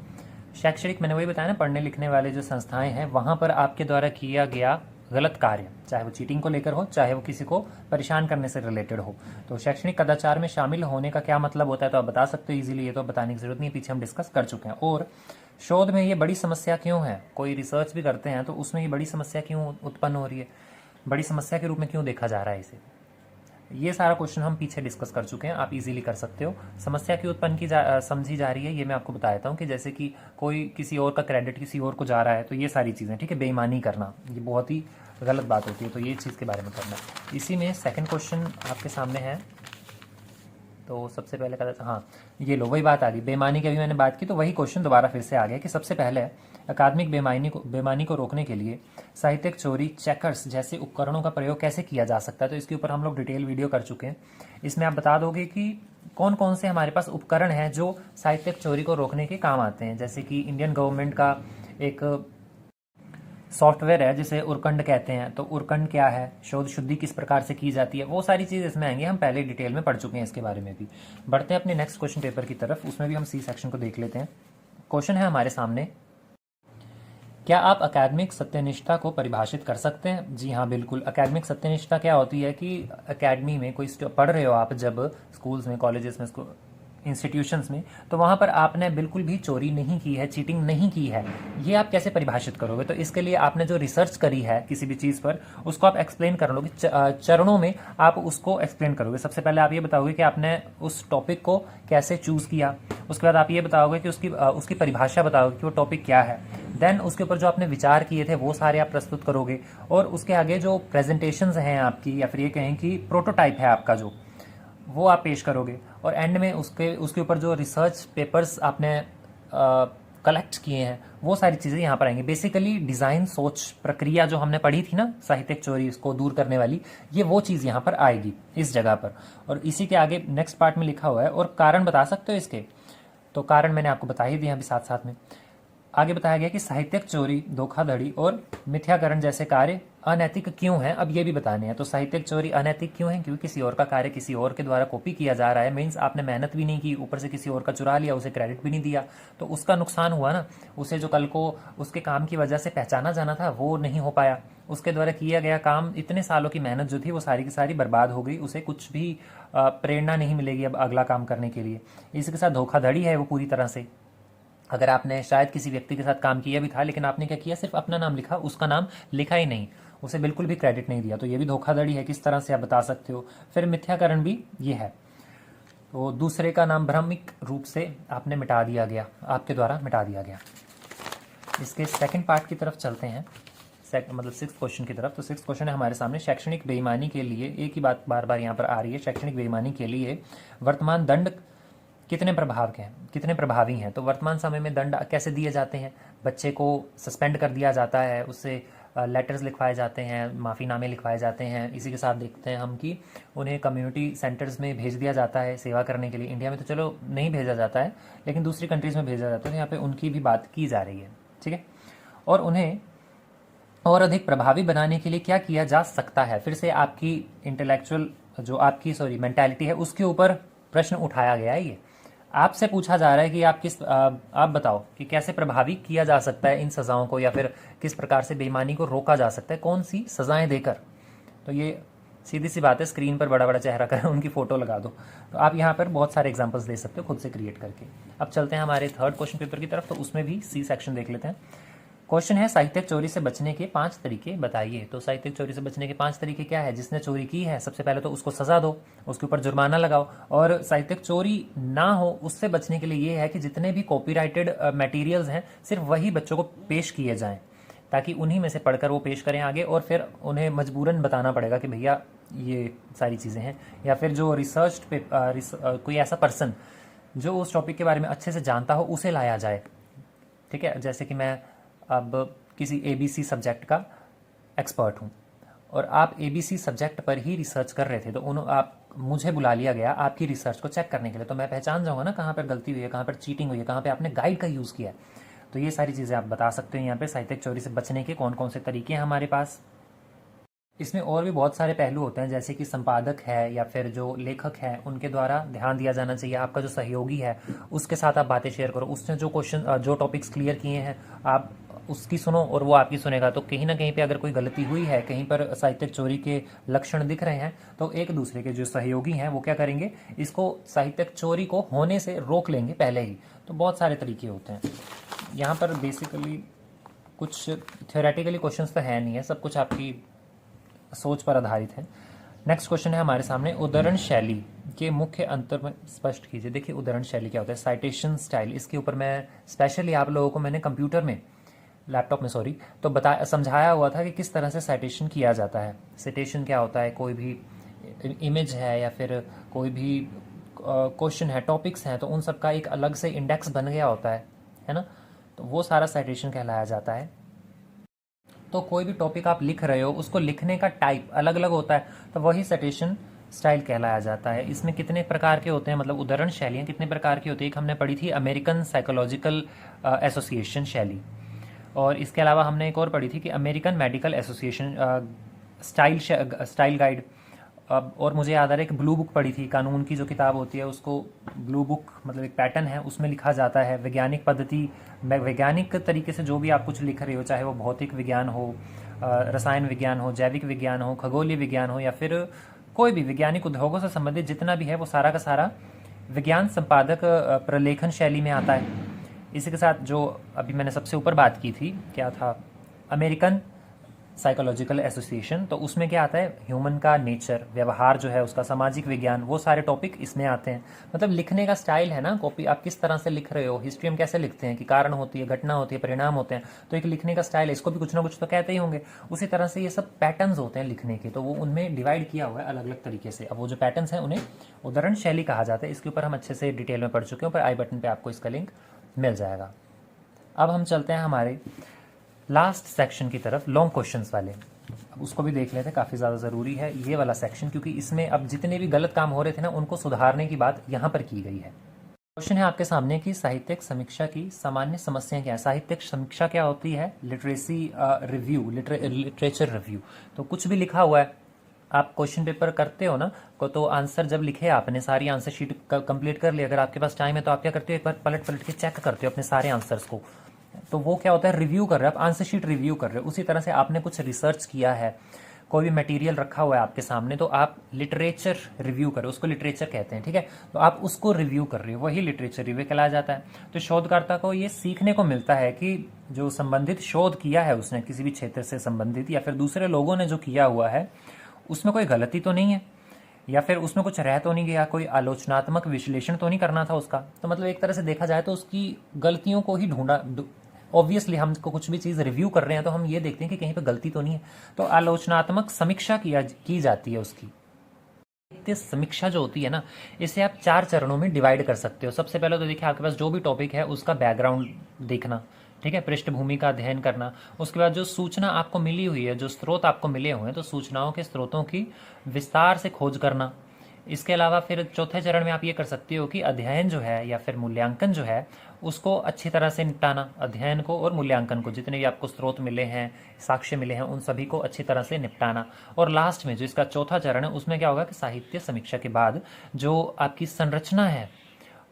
शैक्षणिक, मैंने वही बताया ना, पढ़ने लिखने वाले जो संस्थाएं हैं वहां पर आपके द्वारा किया गया गलत कार्य, चाहे वो चीटिंग को लेकर हो, चाहे वो किसी को परेशान करने से रिलेटेड हो। तो शैक्षणिक कदाचार में शामिल होने का क्या मतलब होता है, तो आप बता सकते हो इजीली, ये तो बताने की जरूरत नहीं, पीछे हम डिस्कस कर चुके हैं। और शोध में ये बड़ी समस्या क्यों है, कोई रिसर्च भी करते हैं तो उसमें ये बड़ी समस्या क्यों उत्पन्न हो रही है, बड़ी समस्या के रूप में क्यों देखा जा रहा है इसे, ये सारा क्वेश्चन हम पीछे डिस्कस कर चुके हैं, आप इजीली कर सकते हो। समस्या क्यों उत्पन्न की समझी जा रही है ये मैं आपको बता देता हूँ कि जैसे कि कोई किसी और का क्रेडिट किसी और को जा रहा है, तो ये सारी चीज़ें, ठीक है, बेईमानी करना ये बहुत ही गलत बात होती है, तो ये चीज़ के बारे में करना। इसी में सेकंड क्वेश्चन आपके सामने है, तो सबसे पहले कहा, हाँ ये लो वही बात आ गई, बेईमानी की अभी मैंने बात की तो वही क्वेश्चन दोबारा फिर से आ गया कि सबसे पहले अकादमिक बेईमानी को रोकने के लिए साहित्यिक चोरी, चेकर्स जैसे उपकरणों का प्रयोग कैसे किया जा सकता है। तो इसके ऊपर हम लोग डिटेल वीडियो कर चुके हैं। इसमें आप बता दोगे कि कौन कौन से हमारे पास उपकरण हैं जो साहित्यिक चोरी को रोकने के काम आते हैं। जैसे कि इंडियन गवर्नमेंट का एक सॉफ्टवेयर है जिसे उरकंड कहते हैं, तो उरकंड क्या है, शोध शुद्धि किस प्रकार से की जाती है, वो सारी चीज़ इसमें आएंगी, हम पहले डिटेल में पढ़ चुके हैं इसके बारे में भी। बढ़ते हैं अपने नेक्स्ट क्वेश्चन पेपर की तरफ, उसमें भी हम सी सेक्शन को देख लेते हैं। क्वेश्चन है हमारे सामने, क्या आप अकादमिक सत्यनिष्ठा को परिभाषित कर सकते हैं। जी हाँ बिल्कुल। अकादमिक सत्यनिष्ठा क्या होती है कि अकेडमी में कोई पढ़ रहे हो आप, जब स्कूल्स में, कॉलेजेस में, इंस्टीट्यूशंस में, तो वहाँ पर आपने बिल्कुल भी चोरी नहीं की है, चीटिंग नहीं की है, ये आप कैसे परिभाषित करोगे। तो इसके लिए आपने जो रिसर्च करी है किसी भी चीज़ पर उसको आप एक्सप्लेन कर लोगे, चरणों में आप उसको एक्सप्लेन करोगे। सबसे पहले आप ये बताओगे कि आपने उस टॉपिक को कैसे चूज़ किया, उसके बाद आप ये बताओगे कि उसकी परिभाषा बताओगे कि वो टॉपिक क्या है, देन उसके ऊपर जो आपने विचार किए थे वो सारे आप प्रस्तुत करोगे, और उसके आगे जो प्रेजेंटेशंस हैं आपकी, या फिर ये कहें कि प्रोटोटाइप है आपका जो, वो आप पेश करोगे, और एंड में उसके ऊपर जो रिसर्च पेपर्स आपने कलेक्ट किए हैं वो सारी चीज़ें यहाँ पर आएंगी। बेसिकली डिज़ाइन सोच प्रक्रिया जो हमने पढ़ी थी ना साहित्यिक चोरी इसको दूर करने वाली, ये वो चीज़ यहाँ पर आएगी इस जगह पर। और इसी के आगे नेक्स्ट पार्ट में लिखा हुआ है, और कारण बता सकते हो इसके, तो कारण मैंने आपको बता ही दिया अभी साथ साथ में। आगे बताया गया कि साहित्यिक चोरी, धोखाधड़ी और मिथ्याकरण जैसे कार्य अनैतिक क्यों हैं, अब ये भी बताने हैं। तो साहित्यिक चोरी अनैतिक क्यों है, क्योंकि किसी और का कार्य किसी और के द्वारा कॉपी किया जा रहा है, मीन्स आपने मेहनत भी नहीं की, ऊपर से किसी और का चुरा लिया, उसे क्रेडिट भी नहीं दिया, तो उसका नुकसान हुआ ना। उसे जो कल को उसके काम की वजह से पहचाना जाना था वो नहीं हो पाया, उसके द्वारा किया गया काम, इतने सालों की मेहनत जो थी वो सारी की सारी बर्बाद हो गई, उसे कुछ भी प्रेरणा नहीं मिलेगी अब अगला काम करने के लिए। इसके साथ धोखाधड़ी है वो पूरी तरह से, अगर आपने शायद किसी व्यक्ति के साथ काम किया भी था लेकिन आपने क्या किया, सिर्फ अपना नाम लिखा, उसका नाम लिखा ही नहीं, उसे बिल्कुल भी क्रेडिट नहीं दिया, तो ये भी धोखाधड़ी है, किस तरह से आप बता सकते हो। फिर मिथ्याकरण भी ये है, तो दूसरे का नाम भ्रामिक रूप से आपने मिटा दिया गया, आपके द्वारा मिटा दिया गया। इसके सेकंड पार्ट की तरफ चलते हैं, मतलब सिक्स क्वेश्चन की तरफ। तो सिक्स क्वेश्चन है हमारे सामने, शैक्षणिक बेईमानी के लिए, एक ही बात बार बार यहाँ पर आ रही है, शैक्षणिक बेईमानी के लिए वर्तमान दंड कितने प्रभावी हैं। तो वर्तमान समय में दंड कैसे दिए जाते हैं, बच्चे को सस्पेंड कर दिया जाता है, उससे लेटर्स लिखवाए जाते हैं, माफ़ीनामे लिखवाए जाते हैं। इसी के साथ देखते हैं हम कि उन्हें कम्युनिटी सेंटर्स में भेज दिया जाता है सेवा करने के लिए। इंडिया में तो चलो नहीं भेजा जाता है, लेकिन दूसरी कंट्रीज़ में भेजा जाता है, तो यहाँ पे उनकी भी बात की जा रही है, ठीक है। और उन्हें और अधिक प्रभावी बनाने के लिए क्या किया जा सकता है, फिर से आपकी इंटेलेक्चुअल जो आपकी मेंटालिटी है उसके ऊपर प्रश्न उठाया गया है। ये आपसे पूछा जा रहा है कि आप बताओ कि कैसे प्रभावी किया जा सकता है इन सज़ाओं को, या फिर किस प्रकार से बेईमानी को रोका जा सकता है, कौन सी सज़ाएं देकर। तो ये सीधी सी बात है, स्क्रीन पर बड़ा बड़ा चेहरा कर उनकी फ़ोटो लगा दो, तो आप यहाँ पर बहुत सारे एग्जांपल्स दे सकते हो खुद से क्रिएट करके। अब चलते हैं हमारे थर्ड क्वेश्चन पेपर की तरफ, तो उसमें भी सी सेक्शन देख लेते हैं। क्वेश्चन है, साहित्यिक चोरी से बचने के 5 तरीके बताइए। तो साहित्यिक चोरी से बचने के 5 तरीके क्या है, जिसने चोरी की है सबसे पहले तो उसको सजा दो, उसके ऊपर जुर्माना लगाओ, और साहित्यिक चोरी ना हो उससे बचने के लिए ये है कि जितने भी कॉपीराइटेड मटेरियल्स हैं सिर्फ वही बच्चों को पेश किए जाएं, ताकि उन्हीं में से पढ़कर वो पेश करें आगे, और फिर उन्हें मजबूरन बताना पड़ेगा कि भैया ये सारी चीज़ें हैं। या फिर जो रिसर्च पे कोई ऐसा पर्सन जो उस टॉपिक के बारे में अच्छे से जानता हो उसे लाया जाए, ठीक है। जैसे कि मैं अब किसी ABC सब्जेक्ट का एक्सपर्ट हूँ, और आप ABC सब्जेक्ट पर ही रिसर्च कर रहे थे, तो आप मुझे बुला लिया गया आपकी रिसर्च को चेक करने के लिए, तो मैं पहचान जाऊंगा ना कहाँ पर गलती हुई है, कहाँ पर चीटिंग हुई है, कहाँ पर आपने गाइड का यूज़ किया है। तो ये सारी चीज़ें आप बता सकते हो यहाँ पे साहित्यिक चोरी से बचने के कौन कौन से तरीके हैं हमारे पास। इसमें और भी बहुत सारे पहलू होते हैं, जैसे कि संपादक है या फिर जो लेखक है उनके द्वारा ध्यान दिया जाना चाहिए। आपका जो सहयोगी है उसके साथ आप बातें शेयर करो, उसने जो क्वेश्चन जो टॉपिक्स क्लियर किए हैं आप उसकी सुनो और वो आपकी सुनेगा। तो कहीं ना कहीं पे अगर कोई गलती हुई है, कहीं पर साहित्यिक चोरी के लक्षण दिख रहे हैं, तो एक दूसरे के जो सहयोगी हैं वो क्या करेंगे, इसको साहित्यिक चोरी को होने से रोक लेंगे पहले ही। तो बहुत सारे तरीके होते हैं यहाँ पर। बेसिकली कुछ थ्योरेटिकली क्वेश्चंस तो है नहीं है, सब कुछ आपकी सोच पर आधारित है। नेक्स्ट क्वेश्चन है हमारे सामने, उद्धरण शैली के मुख्य अंतर में स्पष्ट कीजिए। देखिए उद्धरण शैली क्या होता है, साइटेशन स्टाइल, इसके ऊपर मैं स्पेशली आप लोगों को मैंने कंप्यूटर में, लैपटॉप में सॉरी, तो समझाया हुआ था कि किस तरह से साइटेशन किया जाता है। साइटेशन क्या होता है, कोई भी इमेज है या फिर कोई भी क्वेश्चन है, टॉपिक्स हैं, तो उन सब का एक अलग से इंडेक्स बन गया होता है ना, तो वो सारा साइटेशन कहलाया जाता है। तो कोई भी टॉपिक आप लिख रहे हो उसको लिखने का टाइप अलग अलग होता है, तो वही साइटेशन स्टाइल कहलाया जाता है। इसमें कितने प्रकार के होते हैं, मतलब उद्धरण शैलियाँ कितने प्रकार की होती है। एक हमने पढ़ी थी अमेरिकन साइकोलॉजिकल एसोसिएशन शैली, और इसके अलावा हमने एक और पढ़ी थी कि American medical association style guide. और मुझे याद आ रहा है कि ब्लू बुक पढ़ी थी, कानून की जो किताब होती है उसको ब्लू बुक, मतलब एक पैटर्न है उसमें लिखा जाता है वैज्ञानिक पद्धति, वैज्ञानिक तरीके से जो भी आप कुछ लिख रहे हो, चाहे वो भौतिक विज्ञान हो, रसायन विज्ञान हो, जैविक विज्ञान हो, खगोलीय विज्ञान हो, या फिर कोई भी वैज्ञानिक उद्योगों से संबंधित जितना भी है, वो सारा का सारा विज्ञान संपादक प्रलेखन शैली में आता है। इसी के साथ जो अभी मैंने सबसे ऊपर बात की थी, क्या था, अमेरिकन साइकोलॉजिकल एसोसिएशन, तो उसमें क्या आता है, ह्यूमन का नेचर, व्यवहार जो है उसका, सामाजिक विज्ञान, वो सारे टॉपिक इसमें आते हैं। मतलब लिखने का स्टाइल है ना, कॉपी आप किस तरह से लिख रहे हो। हिस्ट्री में कैसे लिखते हैं कि कारण होती है, घटना होती है, परिणाम होते हैं, तो एक लिखने का स्टाइल है, इसको भी कुछ ना कुछ तो कहते ही होंगे। उसी तरह से ये सब पैटर्न्स होते हैं लिखने के, तो वो उनमें डिवाइड किया हुआ है अलग अलग तरीके से। अब वो जो पैटर्न्स हैं उन्हें उद्धरण शैली कहा जाता है। इसके ऊपर हम अच्छे से डिटेल में पढ़ चुके हैं, पर आई बटन पर आपको इसका लिंक मिल जाएगा। अब हम चलते हैं हमारे लास्ट सेक्शन की तरफ, लॉन्ग क्वेश्चंस वाले। अब उसको भी देख लेते हैं, काफ़ी ज़्यादा ज़रूरी है ये वाला सेक्शन, क्योंकि इसमें अब जितने भी गलत काम हो रहे थे ना उनको सुधारने की बात यहाँ पर की गई है। क्वेश्चन है आपके सामने कि साहित्यिक समीक्षा की सामान्य समस्याएं क्या है। साहित्यिक समीक्षा क्या होती है, लिटरेसी रिव्यू, लिटरेचर रिव्यू। तो कुछ भी लिखा हुआ है, आप क्वेश्चन पेपर करते हो ना, तो आंसर जब लिखे आपने, सारी आंसर शीट कंप्लीट कर ली, अगर आपके पास टाइम है तो आप क्या करते हो, एक बार पलट पलट के चेक करते हो अपने सारे आंसर्स को। तो वो क्या होता है, रिव्यू कर रहे हो आप, आंसर शीट रिव्यू कर रहे हो। उसी तरह से आपने कुछ रिसर्च किया है, कोई भी मटेरियल रखा हुआ है आपके सामने, तो आप लिटरेचर रिव्यू कर रहे हो, उसको लिटरेचर कहते हैं, ठीक है। तो आप उसको रिव्यू कर रहे हो, वही लिटरेचर रिव्यू कहलाया जाता है। तो शोधकर्ता को ये सीखने को मिलता है कि जो संबंधित शोध किया है उसने, किसी भी क्षेत्र से संबंधित या फिर दूसरे लोगों ने जो किया हुआ है, उसमें कोई गलती तो नहीं है, या फिर उसमें कुछ रह तो नहीं गया, कोई आलोचनात्मक विश्लेषण तो नहीं करना था उसका। तो मतलब एक तरह से देखा जाए तो उसकी गलतियों को ही ढूंढा। ऑब्वियसली हमको कुछ भी चीज़ रिव्यू कर रहे हैं तो हम ये देखते हैं कि कहीं पे गलती तो नहीं है, तो आलोचनात्मक समीक्षा की जाती है उसकी। समीक्षा जो होती है ना, इसे आप 4 चरणों में डिवाइड कर सकते हो। सबसे पहले तो देखिए, आपके पास जो भी टॉपिक है उसका बैकग्राउंड देखना, ठीक है, पृष्ठभूमि का अध्ययन करना। उसके बाद जो सूचना आपको मिली हुई है, जो स्रोत आपको मिले हुए हैं, तो सूचनाओं के स्रोतों की विस्तार से खोज करना। इसके अलावा फिर चौथे चरण में आप ये कर सकते हो कि अध्ययन जो है या फिर मूल्यांकन जो है उसको अच्छी तरह से निपटाना। अध्ययन को और मूल्यांकन को, जितने भी आपको स्रोत मिले हैं, साक्ष्य मिले हैं, उन सभी को अच्छी तरह से निपटाना। और लास्ट में जो इसका चौथा चरण है, उसमें क्या होगा कि साहित्य समीक्षा के बाद जो आपकी संरचना है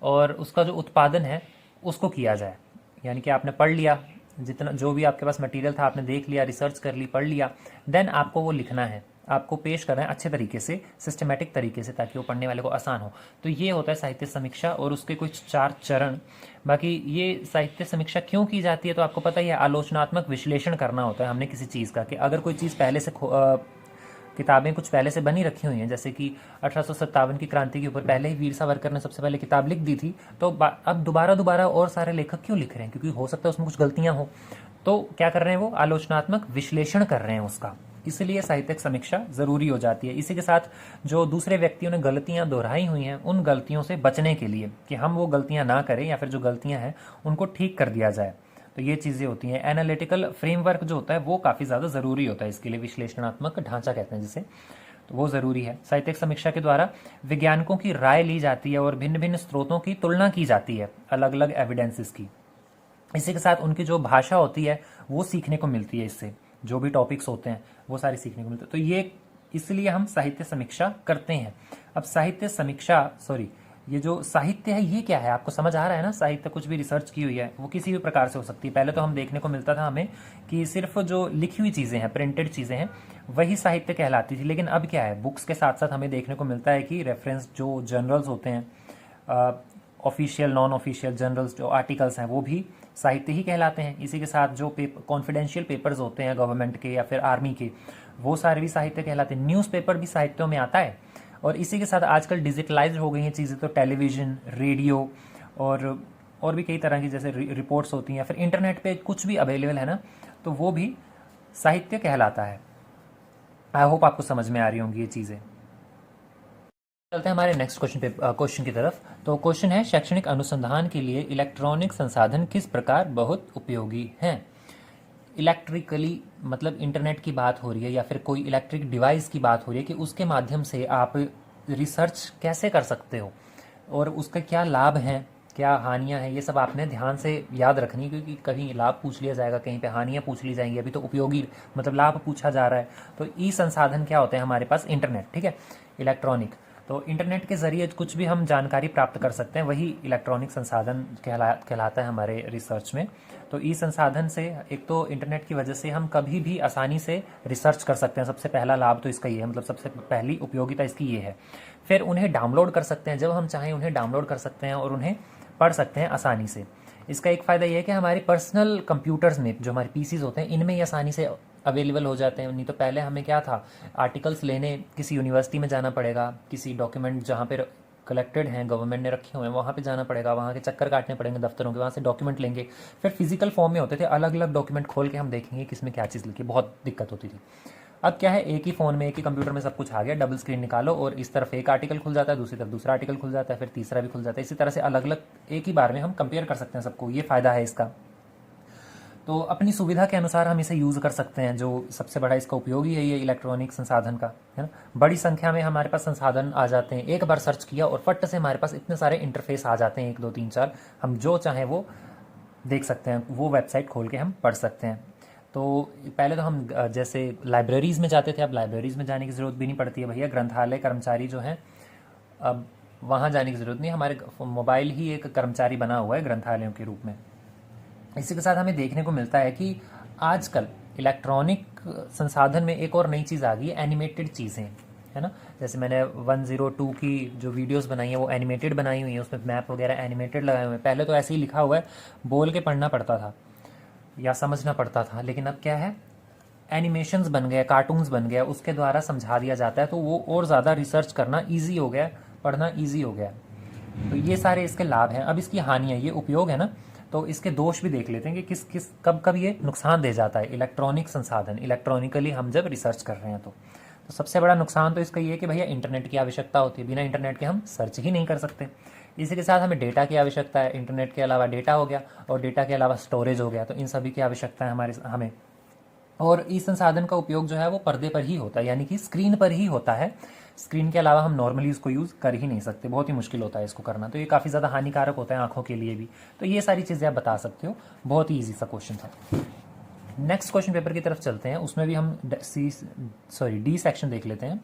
और उसका जो उत्पादन है उसको किया जाए। यानी कि आपने पढ़ लिया, जितना जो भी आपके पास मटेरियल था आपने देख लिया, रिसर्च कर ली, पढ़ लिया, देन आपको वो लिखना है, आपको पेश करना है अच्छे तरीके से, सिस्टमेटिक तरीके से, ताकि वो पढ़ने वाले को आसान हो। तो ये होता है साहित्य समीक्षा और उसके कुछ 4 चरण। बाकी ये साहित्य समीक्षा क्यों की जाती है, तो आपको पता ही है, आलोचनात्मक विश्लेषण करना होता है हमने किसी चीज़ का, कि अगर कोई चीज़ पहले से किताबें कुछ पहले से बनी रखी हुई हैं, जैसे कि 1857 की क्रांति के ऊपर पहले ही वीर सावरकर ने सबसे पहले किताब लिख दी थी, तो अब दोबारा और सारे लेखक क्यों लिख रहे हैं, क्योंकि हो सकता है उसमें कुछ गलतियां हो। तो क्या कर रहे हैं, वो आलोचनात्मक विश्लेषण कर रहे हैं उसका, इसलिए साहित्यिक समीक्षा जरूरी हो जाती है। इसी के साथ जो दूसरे व्यक्तियों ने गलतियां दोहराई हुई हैं, उन गलतियों से बचने के लिए, कि हम वो गलतियां ना करें या फिर जो गलतियां हैं उनको ठीक कर दिया जाए, तो ये चीज़ें होती हैं। एनालिटिकल फ्रेमवर्क जो होता है वो काफ़ी ज़्यादा ज़रूरी होता है इसके लिए, विश्लेषणात्मक ढांचा कहते हैं जिसे, तो वो ज़रूरी है। साहित्यिक समीक्षा के द्वारा वैज्ञानिकों की राय ली जाती है और भिन्न भिन्न स्रोतों की तुलना की जाती है, अलग अलग एविडेंसेस की। इसी के साथ उनकी जो भाषा होती है वो सीखने को मिलती है, इससे जो भी टॉपिक्स होते हैं वो सारी सीखने को मिलते हैं। तो ये इसलिए हम साहित्य समीक्षा करते हैं। अब साहित्य समीक्षा, सॉरी, ये जो साहित्य है ये क्या है, आपको समझ आ रहा है ना? साहित्य कुछ भी रिसर्च की हुई है वो किसी भी प्रकार से हो सकती है। पहले तो हम देखने को मिलता था हमें कि सिर्फ जो लिखी हुई चीज़ें हैं, प्रिंटेड चीज़ें हैं, वही साहित्य कहलाती थी। लेकिन अब क्या है, बुक्स के साथ साथ हमें देखने को मिलता है कि रेफरेंस जो जर्नल्स होते हैं, ऑफिशियल नॉन ऑफिशियल जर्नल्स जो आर्टिकल्स हैं वो भी साहित्य ही कहलाते हैं। इसी के साथ जो कॉन्फिडेंशियल पेपर्स होते हैं गवर्नमेंट के या फिर आर्मी के, वो सारे भी साहित्य कहलाते हैं। न्यूज़पेपर भी साहित्यों में आता है। और इसी के साथ आजकल डिजिटलाइज हो गई हैं चीज़ें, तो टेलीविज़न, रेडियो और भी कई तरह की जैसे रिपोर्ट्स होती हैं, या फिर इंटरनेट पे कुछ भी अवेलेबल है ना, तो वो भी साहित्य कहलाता है। आई होप आपको समझ में आ रही होंगी ये चीज़ें। चलते हैं हमारे नेक्स्ट क्वेश्चन की तरफ। तो क्वेश्चन है, शैक्षणिक अनुसंधान के लिए इलेक्ट्रॉनिक संसाधन किस प्रकार बहुत उपयोगी हैं? इलेक्ट्रिकली मतलब इंटरनेट की बात हो रही है या फिर कोई इलेक्ट्रिक डिवाइस की बात हो रही है कि उसके माध्यम से आप रिसर्च कैसे कर सकते हो और उसके क्या लाभ हैं, क्या हानियां हैं, ये सब आपने ध्यान से याद रखनी है, क्योंकि कहीं लाभ पूछ लिया जाएगा, कहीं पे हानियां पूछ ली जाएंगी। अभी तो उपयोगी मतलब लाभ पूछा जा रहा है। तो ई संसाधन क्या होते हैं हमारे पास? इंटरनेट, ठीक है, इलेक्ट्रॉनिक। तो इंटरनेट के ज़रिए कुछ भी हम जानकारी प्राप्त कर सकते हैं, वही इलेक्ट्रॉनिक संसाधन कहलाता है हमारे रिसर्च में। तो ई संसाधन से, एक तो इंटरनेट की वजह से हम कभी भी आसानी से रिसर्च कर सकते हैं, सबसे पहला लाभ तो इसका ये है, मतलब सबसे पहली उपयोगिता इसकी ये है। फिर उन्हें डाउनलोड कर सकते हैं, जब हम चाहें उन्हें डाउनलोड कर सकते हैं और उन्हें पढ़ सकते हैं आसानी से। इसका एक फ़ायदा ये है कि हमारे पर्सनल कंप्यूटर्स में, जो हमारे पीसीज होते हैं, इनमें ये आसानी से अवेलेबल हो जाते हैं। नहीं तो पहले हमें क्या था, आर्टिकल्स लेने किसी यूनिवर्सिटी में जाना पड़ेगा, किसी डॉक्यूमेंट जहाँ पे कलेक्टेड हैं, गवर्नमेंट ने रखे हुए हैं, वहाँ पे जाना पड़ेगा, वहाँ के चक्कर काटने पड़ेंगे दफ्तरों के, वहाँ से डॉक्यूमेंट लेंगे। फिर फिजिकल फॉर्म में होते थे, अलग अलग डॉक्यूमेंट खोल के हम देखेंगे किसमें क्या चीज़ लिखी, बहुत दिक्कत होती थी। अब क्या है, एक ही फ़ोन में, एक ही कंप्यूटर में सब कुछ आ गया, डबल स्क्रीन निकालो और इस तरफ एक आर्टिकल खुल जाता है, दूसरी तरफ दूसरा आर्टिकल खुल जाता है, फिर तीसरा भी खुल जाता है। इसी तरह से अलग अलग एक ही बार में हम कंपेयर कर सकते हैं सबको, ये फ़ायदा है इसका। तो अपनी सुविधा के अनुसार हम इसे यूज़ कर सकते हैं, जो सबसे बड़ा इसका उपयोग ही है ये इलेक्ट्रॉनिक संसाधन का, है ना। बड़ी संख्या में हमारे पास संसाधन आ जाते हैं, एक बार सर्च किया और फट से हमारे पास इतने सारे इंटरफेस आ जाते हैं, 1 2 3 4, हम जो चाहें वो देख सकते हैं, वो वेबसाइट खोल के हम पढ़ सकते हैं। तो पहले तो हम जैसे लाइब्रेरीज़ में जाते थे, अब लाइब्रेरीज़ में जाने की ज़रूरत भी नहीं पड़ती है भैया। ग्रंथालय कर्मचारी जो हैं, अब वहाँ जाने की ज़रूरत नहीं, हमारे मोबाइल ही एक कर्मचारी बना हुआ है ग्रंथालयों के रूप में। इसी के साथ हमें देखने को मिलता है कि आजकल इलेक्ट्रॉनिक संसाधन में एक और नई चीज़ आ गई है, एनिमेटेड चीज़ें, है ना। जैसे मैंने 102 की जो वीडियोस बनाई है वो एनिमेटेड बनाई हुई है, उसमें मैप वगैरह एनिमेटेड लगाए हुए हैं। पहले तो ऐसे ही लिखा हुआ है, बोल के पढ़ना पड़ता था या समझना पड़ता था, लेकिन अब क्या है, एनिमेशंस बन गए, कार्टून्स बन गया, उसके द्वारा समझा दिया जाता है, तो वो और ज़्यादा रिसर्च करना ईजी हो गया, पढ़ना ईजी हो गया। तो ये सारे इसके लाभ हैं। अब इसकी हानियाँ, ये उपयोग है ना, तो इसके दोष भी देख लेते हैं कि किस कब कब ये नुकसान दे जाता है इलेक्ट्रॉनिक संसाधन, इलेक्ट्रॉनिकली हम जब रिसर्च कर रहे हैं। तो सबसे बड़ा नुकसान तो इसका ये है कि भैया इंटरनेट की आवश्यकता होती है, बिना इंटरनेट के हम सर्च ही नहीं कर सकते। इसी के साथ हमें डेटा की आवश्यकता है, इंटरनेट के अलावा डेटा हो गया और डेटा के अलावा स्टोरेज हो गया, तो इन सभी की आवश्यकता है हमें। और इस संसाधन का उपयोग जो है वो पर्दे पर ही होता है, यानी कि स्क्रीन पर ही होता है। स्क्रीन के अलावा हम नॉर्मली इसको यूज़ कर ही नहीं सकते, बहुत ही मुश्किल होता है इसको करना, तो ये काफ़ी ज़्यादा हानिकारक होता है आंखों के लिए भी। तो ये सारी चीज़ें आप बता सकते हो, बहुत ही ईजी सा क्वेश्चन था। नेक्स्ट क्वेश्चन पेपर की तरफ चलते हैं, उसमें भी हम डी सेक्शन देख लेते हैं।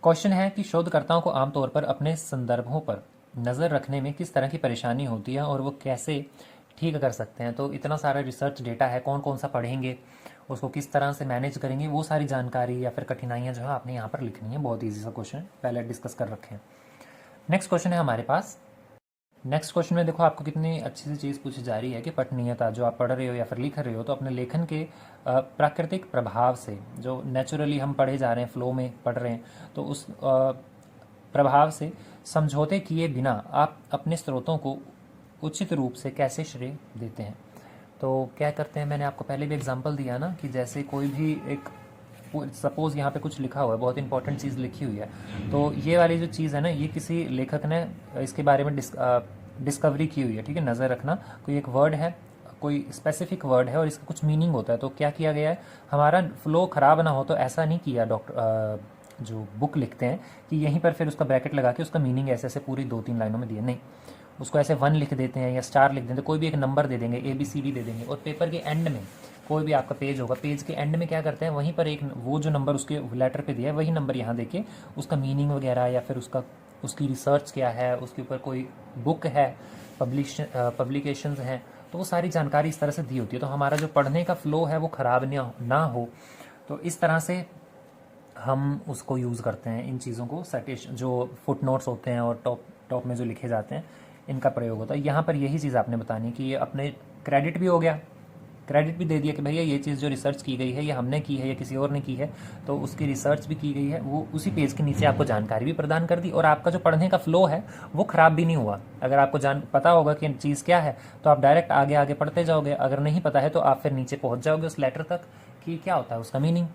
क्वेश्चन है कि शोधकर्ताओं को आमतौर पर अपने संदर्भों पर नज़र रखने में किस तरह की परेशानी होती है और वो कैसे ठीक कर सकते हैं। तो इतना सारा रिसर्च डेटा है, कौन कौन सा पढ़ेंगे, उसको किस तरह से मैनेज करेंगे, वो सारी जानकारी या फिर कठिनाइयाँ जो है आपने यहाँ पर लिखनी है। बहुत ईजी सा क्वेश्चन पहले डिस्कस कर रखे हैं। नेक्स्ट क्वेश्चन है हमारे पास। नेक्स्ट क्वेश्चन में देखो आपको कितनी अच्छी सी चीज़ पूछी जा रही है कि पठनीयता, जो आप पढ़ रहे हो या फिर लिख रहे हो, तो अपने लेखन के प्राकृतिक प्रभाव से, जो नेचुरली हम पढ़े जा रहे हैं, फ्लो में पढ़ रहे हैं, तो उस प्रभाव से समझौते किए बिना आप अपने स्रोतों को उचित रूप से कैसे श्रेय देते हैं। तो क्या करते हैं, मैंने आपको पहले भी एग्जांपल दिया ना कि जैसे कोई भी एक, सपोज़ यहाँ पे कुछ लिखा हुआ है, बहुत इंपॉर्टेंट चीज़ लिखी हुई है, तो ये वाली जो चीज़ है ना, ये किसी लेखक ने इसके बारे में डिस्कवरी की हुई है, ठीक है। नज़र रखना, कोई एक वर्ड है, कोई स्पेसिफिक वर्ड है और इसका कुछ मीनिंग होता है, तो क्या किया गया है, हमारा फ्लो ख़राब ना हो तो ऐसा नहीं किया डॉक्टर जो बुक लिखते हैं कि यहीं पर फिर उसका ब्रैकेट लगा के उसका मीनिंग ऐसे ऐसे पूरी 2-3 लाइनों में दिए, नहीं, उसको ऐसे 1 लिख देते हैं या स्टार लिख देते हैं, कोई भी एक नंबर दे देंगे, ABCD दे देंगे, और पेपर के एंड में कोई भी आपका पेज होगा, पेज के एंड में क्या करते हैं, वहीं पर एक वो जो नंबर उसके लेटर पे दिया है वही नंबर यहाँ देके उसका मीनिंग वगैरह या फिर उसकी रिसर्च क्या है, उसके ऊपर कोई बुक है, पब्लिकेशंस हैं, तो वो सारी जानकारी इस तरह से दी होती है, तो हमारा जो पढ़ने का फ्लो है वो ख़राब ना हो। तो इस तरह से हम उसको यूज़ करते हैं, इन चीज़ों को साइटेशन जो फुट नोट्स होते हैं और टॉप में जो लिखे जाते हैं इनका प्रयोग होता है। यहाँ पर यही चीज़ आपने बतानी कि ये अपने क्रेडिट भी हो गया, क्रेडिट भी दे दिया कि भैया ये चीज़ जो रिसर्च की गई है ये हमने की है या किसी और ने की है, तो उसकी रिसर्च भी की गई है, वो उसी पेज के नीचे आपको जानकारी भी प्रदान कर दी, और आपका जो पढ़ने का फ्लो है वो ख़राब भी नहीं हुआ। अगर आपको पता होगा कि चीज़ क्या है तो आप डायरेक्ट आगे आगे पढ़ते जाओगे, अगर नहीं पता है तो आप फिर नीचे पहुँच जाओगे उस लेटर तक कि क्या होता है उसका मीनिंग।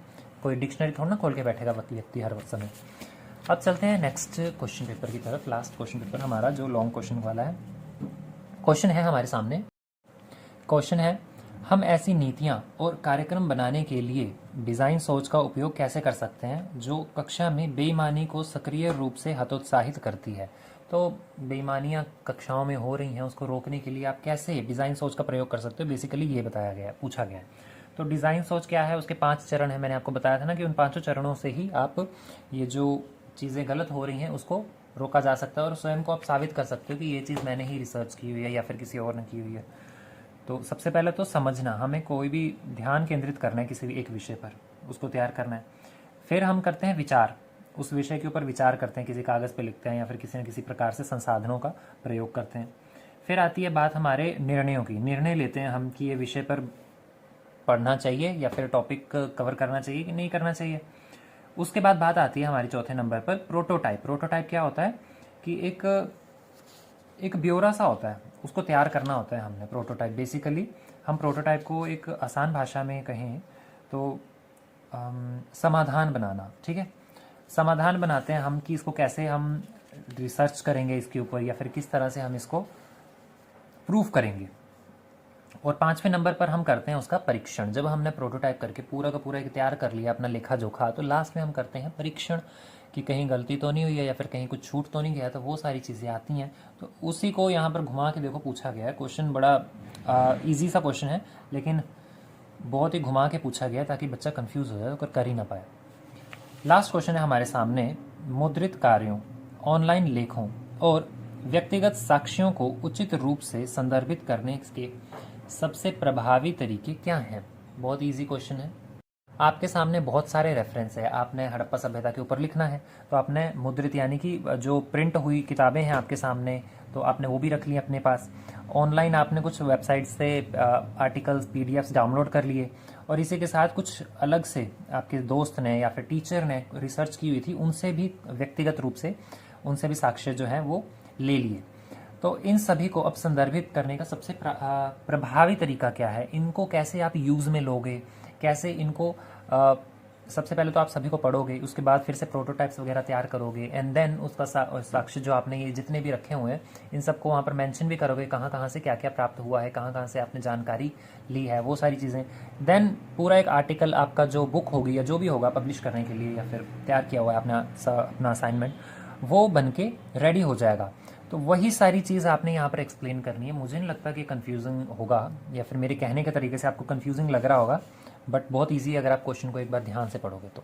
कोई डिक्शनरी थोड़ा ना खोल के बैठेगा व्यक्ति हर समय। अब चलते हैं नेक्स्ट क्वेश्चन पेपर की तरफ। लास्ट क्वेश्चन पेपर हमारा जो लॉन्ग क्वेश्चन वाला है, क्वेश्चन है हमारे सामने, क्वेश्चन है, हम ऐसी नीतियाँ और कार्यक्रम बनाने के लिए डिज़ाइन सोच का उपयोग कैसे कर सकते हैं जो कक्षा में बेईमानी को सक्रिय रूप से हतोत्साहित करती है। तो बेईमानियाँ कक्षाओं में हो रही हैं, उसको रोकने के लिए आप कैसे डिज़ाइन सोच का प्रयोग कर सकते हो, बेसिकली ये बताया गया है, पूछा गया है। तो डिज़ाइन सोच क्या है, उसके 5 चरण हैं, मैंने आपको बताया था ना कि उन 5 चरणों से ही आप ये जो चीज़ें गलत हो रही हैं उसको रोका जा सकता है और स्वयं को आप साबित कर सकते हो कि ये चीज़ मैंने ही रिसर्च की हुई है या फिर किसी और ने की हुई है। तो सबसे पहले तो समझना, हमें कोई भी ध्यान केंद्रित करना है किसी भी एक विषय पर, उसको तैयार करना है। फिर हम करते हैं विचार, उस विषय के ऊपर विचार करते हैं, किसी कागज़ पे लिखते हैं या फिर किसी न किसी प्रकार से संसाधनों का प्रयोग करते हैं। फिर आती है बात हमारे निर्णयों की, निर्णय लेते हैं हम कि ये विषय पर पढ़ना चाहिए या फिर टॉपिक कवर करना चाहिए कि नहीं करना चाहिए। उसके बाद बात आती है हमारी चौथे नंबर पर प्रोटोटाइप। प्रोटोटाइप क्या होता है कि एक ब्यौरा सा होता है, उसको तैयार करना होता है हमने। प्रोटोटाइप बेसिकली हम प्रोटोटाइप को एक आसान भाषा में कहें तो समाधान बनाना, ठीक है, समाधान बनाते हैं हम कि इसको कैसे हम रिसर्च करेंगे इसके ऊपर या फिर किस तरह से हम इसको प्रूफ करेंगे। और 5वें नंबर पर हम करते हैं उसका परीक्षण। जब हमने प्रोटोटाइप करके पूरा का पूरा एक तैयार कर लिया अपना लेखा जोखा, तो लास्ट में हम करते हैं परीक्षण कि कहीं गलती तो नहीं हुई है या फिर कहीं कुछ छूट तो नहीं गया, तो वो सारी चीज़ें आती हैं। तो उसी को यहाँ पर घुमा के देखो पूछा गया है। क्वेश्चन बड़ा ईजी सा क्वेश्चन है लेकिन बहुत ही घुमा के पूछा गया ताकि बच्चा कंफ्यूज हो जाए तो कर ही ना पाए। लास्ट क्वेश्चन है हमारे सामने, मुद्रित कार्यों, ऑनलाइन लेखों और व्यक्तिगत साक्ष्यों को उचित रूप से संदर्भित करने के सबसे प्रभावी तरीके क्या हैं। बहुत इजी क्वेश्चन है। आपके सामने बहुत सारे रेफरेंस है, आपने हड़प्पा सभ्यता के ऊपर लिखना है तो आपने मुद्रित यानी कि जो प्रिंट हुई किताबें हैं आपके सामने तो आपने वो भी रख ली अपने पास। ऑनलाइन आपने कुछ वेबसाइट से आर्टिकल्स PDFs डाउनलोड कर लिए और इसी के साथ कुछ अलग से आपके दोस्त ने या फिर टीचर ने रिसर्च की हुई थी उनसे भी व्यक्तिगत रूप से उनसे भी साक्ष्य जो है वो ले लिए। तो इन सभी को अब संदर्भित करने का सबसे प्रभावी तरीका क्या है, इनको कैसे आप यूज़ में लोगे, कैसे इनको सबसे पहले तो आप सभी को पढ़ोगे, उसके बाद फिर से प्रोटोटाइप्स वगैरह तैयार करोगे एंड देन उसका साक्ष्य जो आपने ये जितने भी रखे हुए हैं इन सबको वहाँ पर मेंशन भी करोगे, कहाँ कहाँ से क्या क्या प्राप्त हुआ है, कहाँ कहाँ से आपने जानकारी ली है, वो सारी चीज़ें। देन पूरा एक आर्टिकल आपका जो बुक होगी या जो भी होगा पब्लिश करने के लिए या फिर तैयार किया हुआ है अपना असाइनमेंट, वो बन के रेडी हो जाएगा। तो वही सारी चीज़ आपने यहाँ पर एक्सप्लेन करनी है। मुझे नहीं लगता कि कंफ्यूजिंग होगा या फिर मेरे कहने के तरीके से आपको कंफ्यूजिंग लग रहा होगा, बट बहुत इजी अगर आप क्वेश्चन को एक बार ध्यान से पढ़ोगे तो।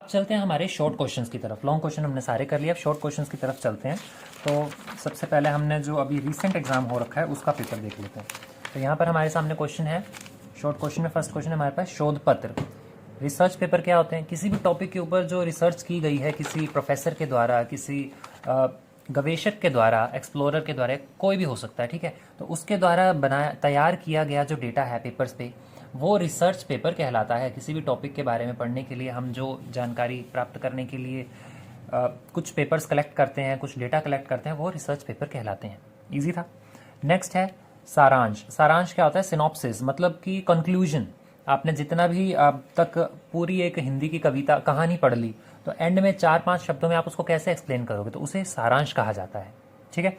अब चलते हैं हमारे शॉर्ट क्वेश्चंस की तरफ। लॉन्ग क्वेश्चन हमने सारे कर लिए, अब शॉर्ट क्वेश्चंस की तरफ चलते हैं। तो सबसे पहले हमने जो अभी रिसेंट एग्जाम हो रखा है उसका पेपर देख लेते हैं। तो यहाँ पर हमारे सामने क्वेश्चन है, शॉर्ट क्वेश्चन में फर्स्ट क्वेश्चन है हमारे पास, शोध पत्र। रिसर्च पेपर क्या होते हैं, किसी भी टॉपिक के ऊपर जो रिसर्च की गई है किसी प्रोफेसर के द्वारा, किसी गवेषक के द्वारा, एक्सप्लोरर के द्वारा, कोई भी हो सकता है, ठीक है, तो उसके द्वारा तैयार किया गया जो डेटा है पेपर्स पे वो रिसर्च पेपर कहलाता है। किसी भी टॉपिक के बारे में पढ़ने के लिए हम जो जानकारी प्राप्त करने के लिए कुछ पेपर्स कलेक्ट करते हैं, कुछ डेटा कलेक्ट करते हैं, वो रिसर्च पेपर कहलाते हैं। ईजी था। नेक्स्ट है सारांश। सारांश क्या होता है, सिनॉप्सिस, मतलब कि कंक्लूजन। आपने जितना भी अब तक पूरी एक हिंदी की कविता कहानी पढ़ ली तो एंड में 4-5 शब्दों में आप उसको कैसे एक्सप्लेन करोगे, तो उसे सारांश कहा जाता है, ठीक है।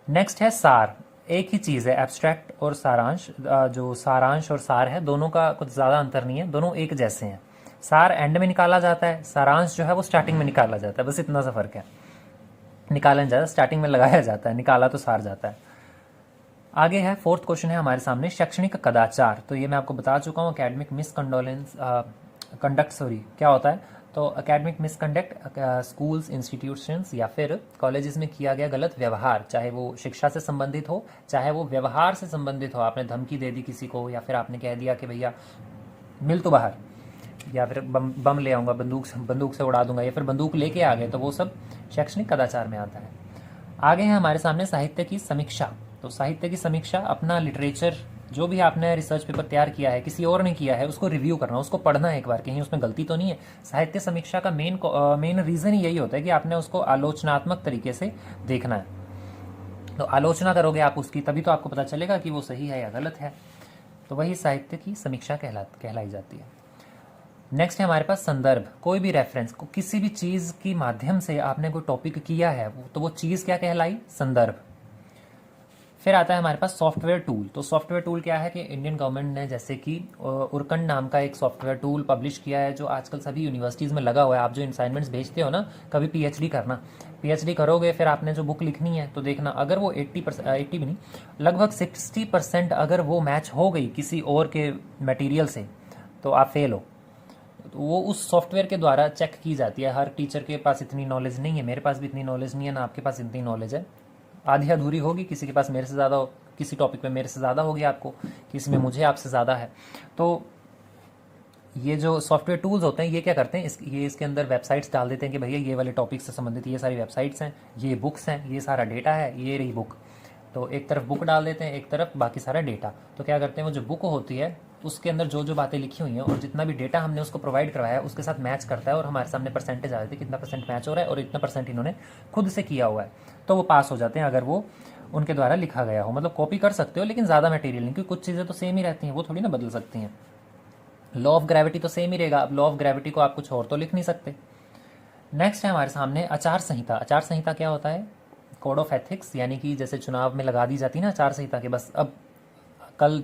नेक्स्ट है सार। एक ही चीज़ है, एब्स्ट्रैक्ट और सारांश। जो सारांश और सार है दोनों का कुछ ज़्यादा अंतर नहीं है, दोनों एक जैसे हैं। सार एंड में निकाला जाता है, सारांश जो है वो स्टार्टिंग में निकाला जाता है, बस इतना सा फर्क है। निकाला नहीं जाता, स्टार्टिंग में लगाया जाता है, निकाला तो सार जाता है। आगे है फोर्थ क्वेश्चन है हमारे सामने, शैक्षणिक कदाचार। तो ये मैं आपको बता चुका हूँ, एकेडमिक मिसकंडोलेंस कंडक्ट, सॉरी क्या होता है। तो एकेडमिक मिसकंडक्ट स्कूल्स, इंस्टीट्यूशंस या फिर कॉलेजेस में किया गया गलत व्यवहार, चाहे वो शिक्षा से संबंधित हो, चाहे वो व्यवहार से संबंधित हो। आपने धमकी दे दी किसी को, या फिर आपने कह दिया कि भैया मिल तो बाहर, या फिर बम ले आऊँगा, बंदूक से उड़ा दूंगा, या फिर बंदूक लेके आ गए, तो वो सब शैक्षणिक कदाचार में आता है। आगे है हमारे सामने साहित्य की समीक्षा। तो साहित्य की समीक्षा, अपना लिटरेचर, जो भी आपने रिसर्च पेपर तैयार किया है, किसी और ने किया है, उसको रिव्यू करना, उसको पढ़ना है एक बार, कहीं उसमें गलती तो नहीं है। साहित्य समीक्षा का मेन रीज़न ही यही होता है कि आपने उसको आलोचनात्मक तरीके से देखना है। तो आलोचना करोगे आप उसकी, तभी तो आपको पता चलेगा कि वो सही है या गलत है। तो वही साहित्य की समीक्षा कहलाई जाती है। नेक्स्ट है हमारे पास संदर्भ। कोई भी रेफरेंस को, किसी भी चीज़ की माध्यम से आपने कोई टॉपिक किया है, तो वो चीज़ क्या कहलाई? संदर्भ। फिर आता है हमारे पास सॉफ्टवेयर टूल। तो सॉफ्टवेयर टूल क्या है कि इंडियन गवर्नमेंट ने जैसे कि उरकंड नाम का एक सॉफ्टवेयर टूल पब्लिश किया है, जो आजकल सभी यूनिवर्सिटीज़ में लगा हुआ है। आप जो असाइनमेंट्स भेजते हो ना, कभी पीएचडी करना, पीएचडी करोगे, फिर आपने जो बुक लिखनी है, तो देखना अगर वो 80% भी नहीं, लगभग 60% अगर वो मैच हो गई किसी और के मटेरियल से, तो आप फेल हो। तो वो उस सॉफ्टवेयर के द्वारा चेक की जाती है। हर टीचर के पास इतनी नॉलेज नहीं है, मेरे पास भी इतनी नॉलेज नहीं है ना, आपके पास इतनी नॉलेज है, आधी अधूरी होगी, किसी के पास मेरे से ज़्यादा, किसी टॉपिक में मेरे से ज़्यादा होगी आपको, किसी में मुझे आपसे ज़्यादा है। तो ये जो सॉफ्टवेयर टूल्स होते हैं, ये क्या करते हैं, ये इसके अंदर वेबसाइट्स डाल देते हैं कि भैया ये वाले टॉपिक से संबंधित ये सारी वेबसाइट्स हैं, ये बुक्स हैं, ये सारा डेटा है, ये रही बुक। तो एक तरफ बुक डाल देते हैं, एक तरफ बाकी सारा डेटा। तो क्या करते हैं, वो जो बुक होती है उसके अंदर जो जो बातें लिखी हुई हैं और जितना भी डेटा हमने उसको प्रोवाइड करवाया है उसके साथ मैच करता है, और हमारे सामने परसेंटेज आ जाती है, कितना परसेंट मैच हो रहा है और इतना परसेंट इन्होंने खुद से किया हुआ है, तो वो पास हो जाते हैं अगर वो उनके द्वारा लिखा गया हो। मतलब कॉपी कर सकते हो लेकिन ज़्यादा मटेरियल नहीं, क्योंकि कुछ चीज़ें तो सेम ही रहती हैं, वो थोड़ी ना बदल सकती हैं। लॉ ऑफ ग्रेविटी तो सेम ही रहेगा, अब लॉ ऑफ ग्रेविटी को आप कुछ और तो लिख नहीं सकते। नेक्स्ट है हमारे सामने आचार संहिता। आचार संहिता क्या होता है? कोड ऑफ एथिक्स, यानी कि जैसे चुनाव में लगा दी जाती है ना आचार संहिता के, बस अब कल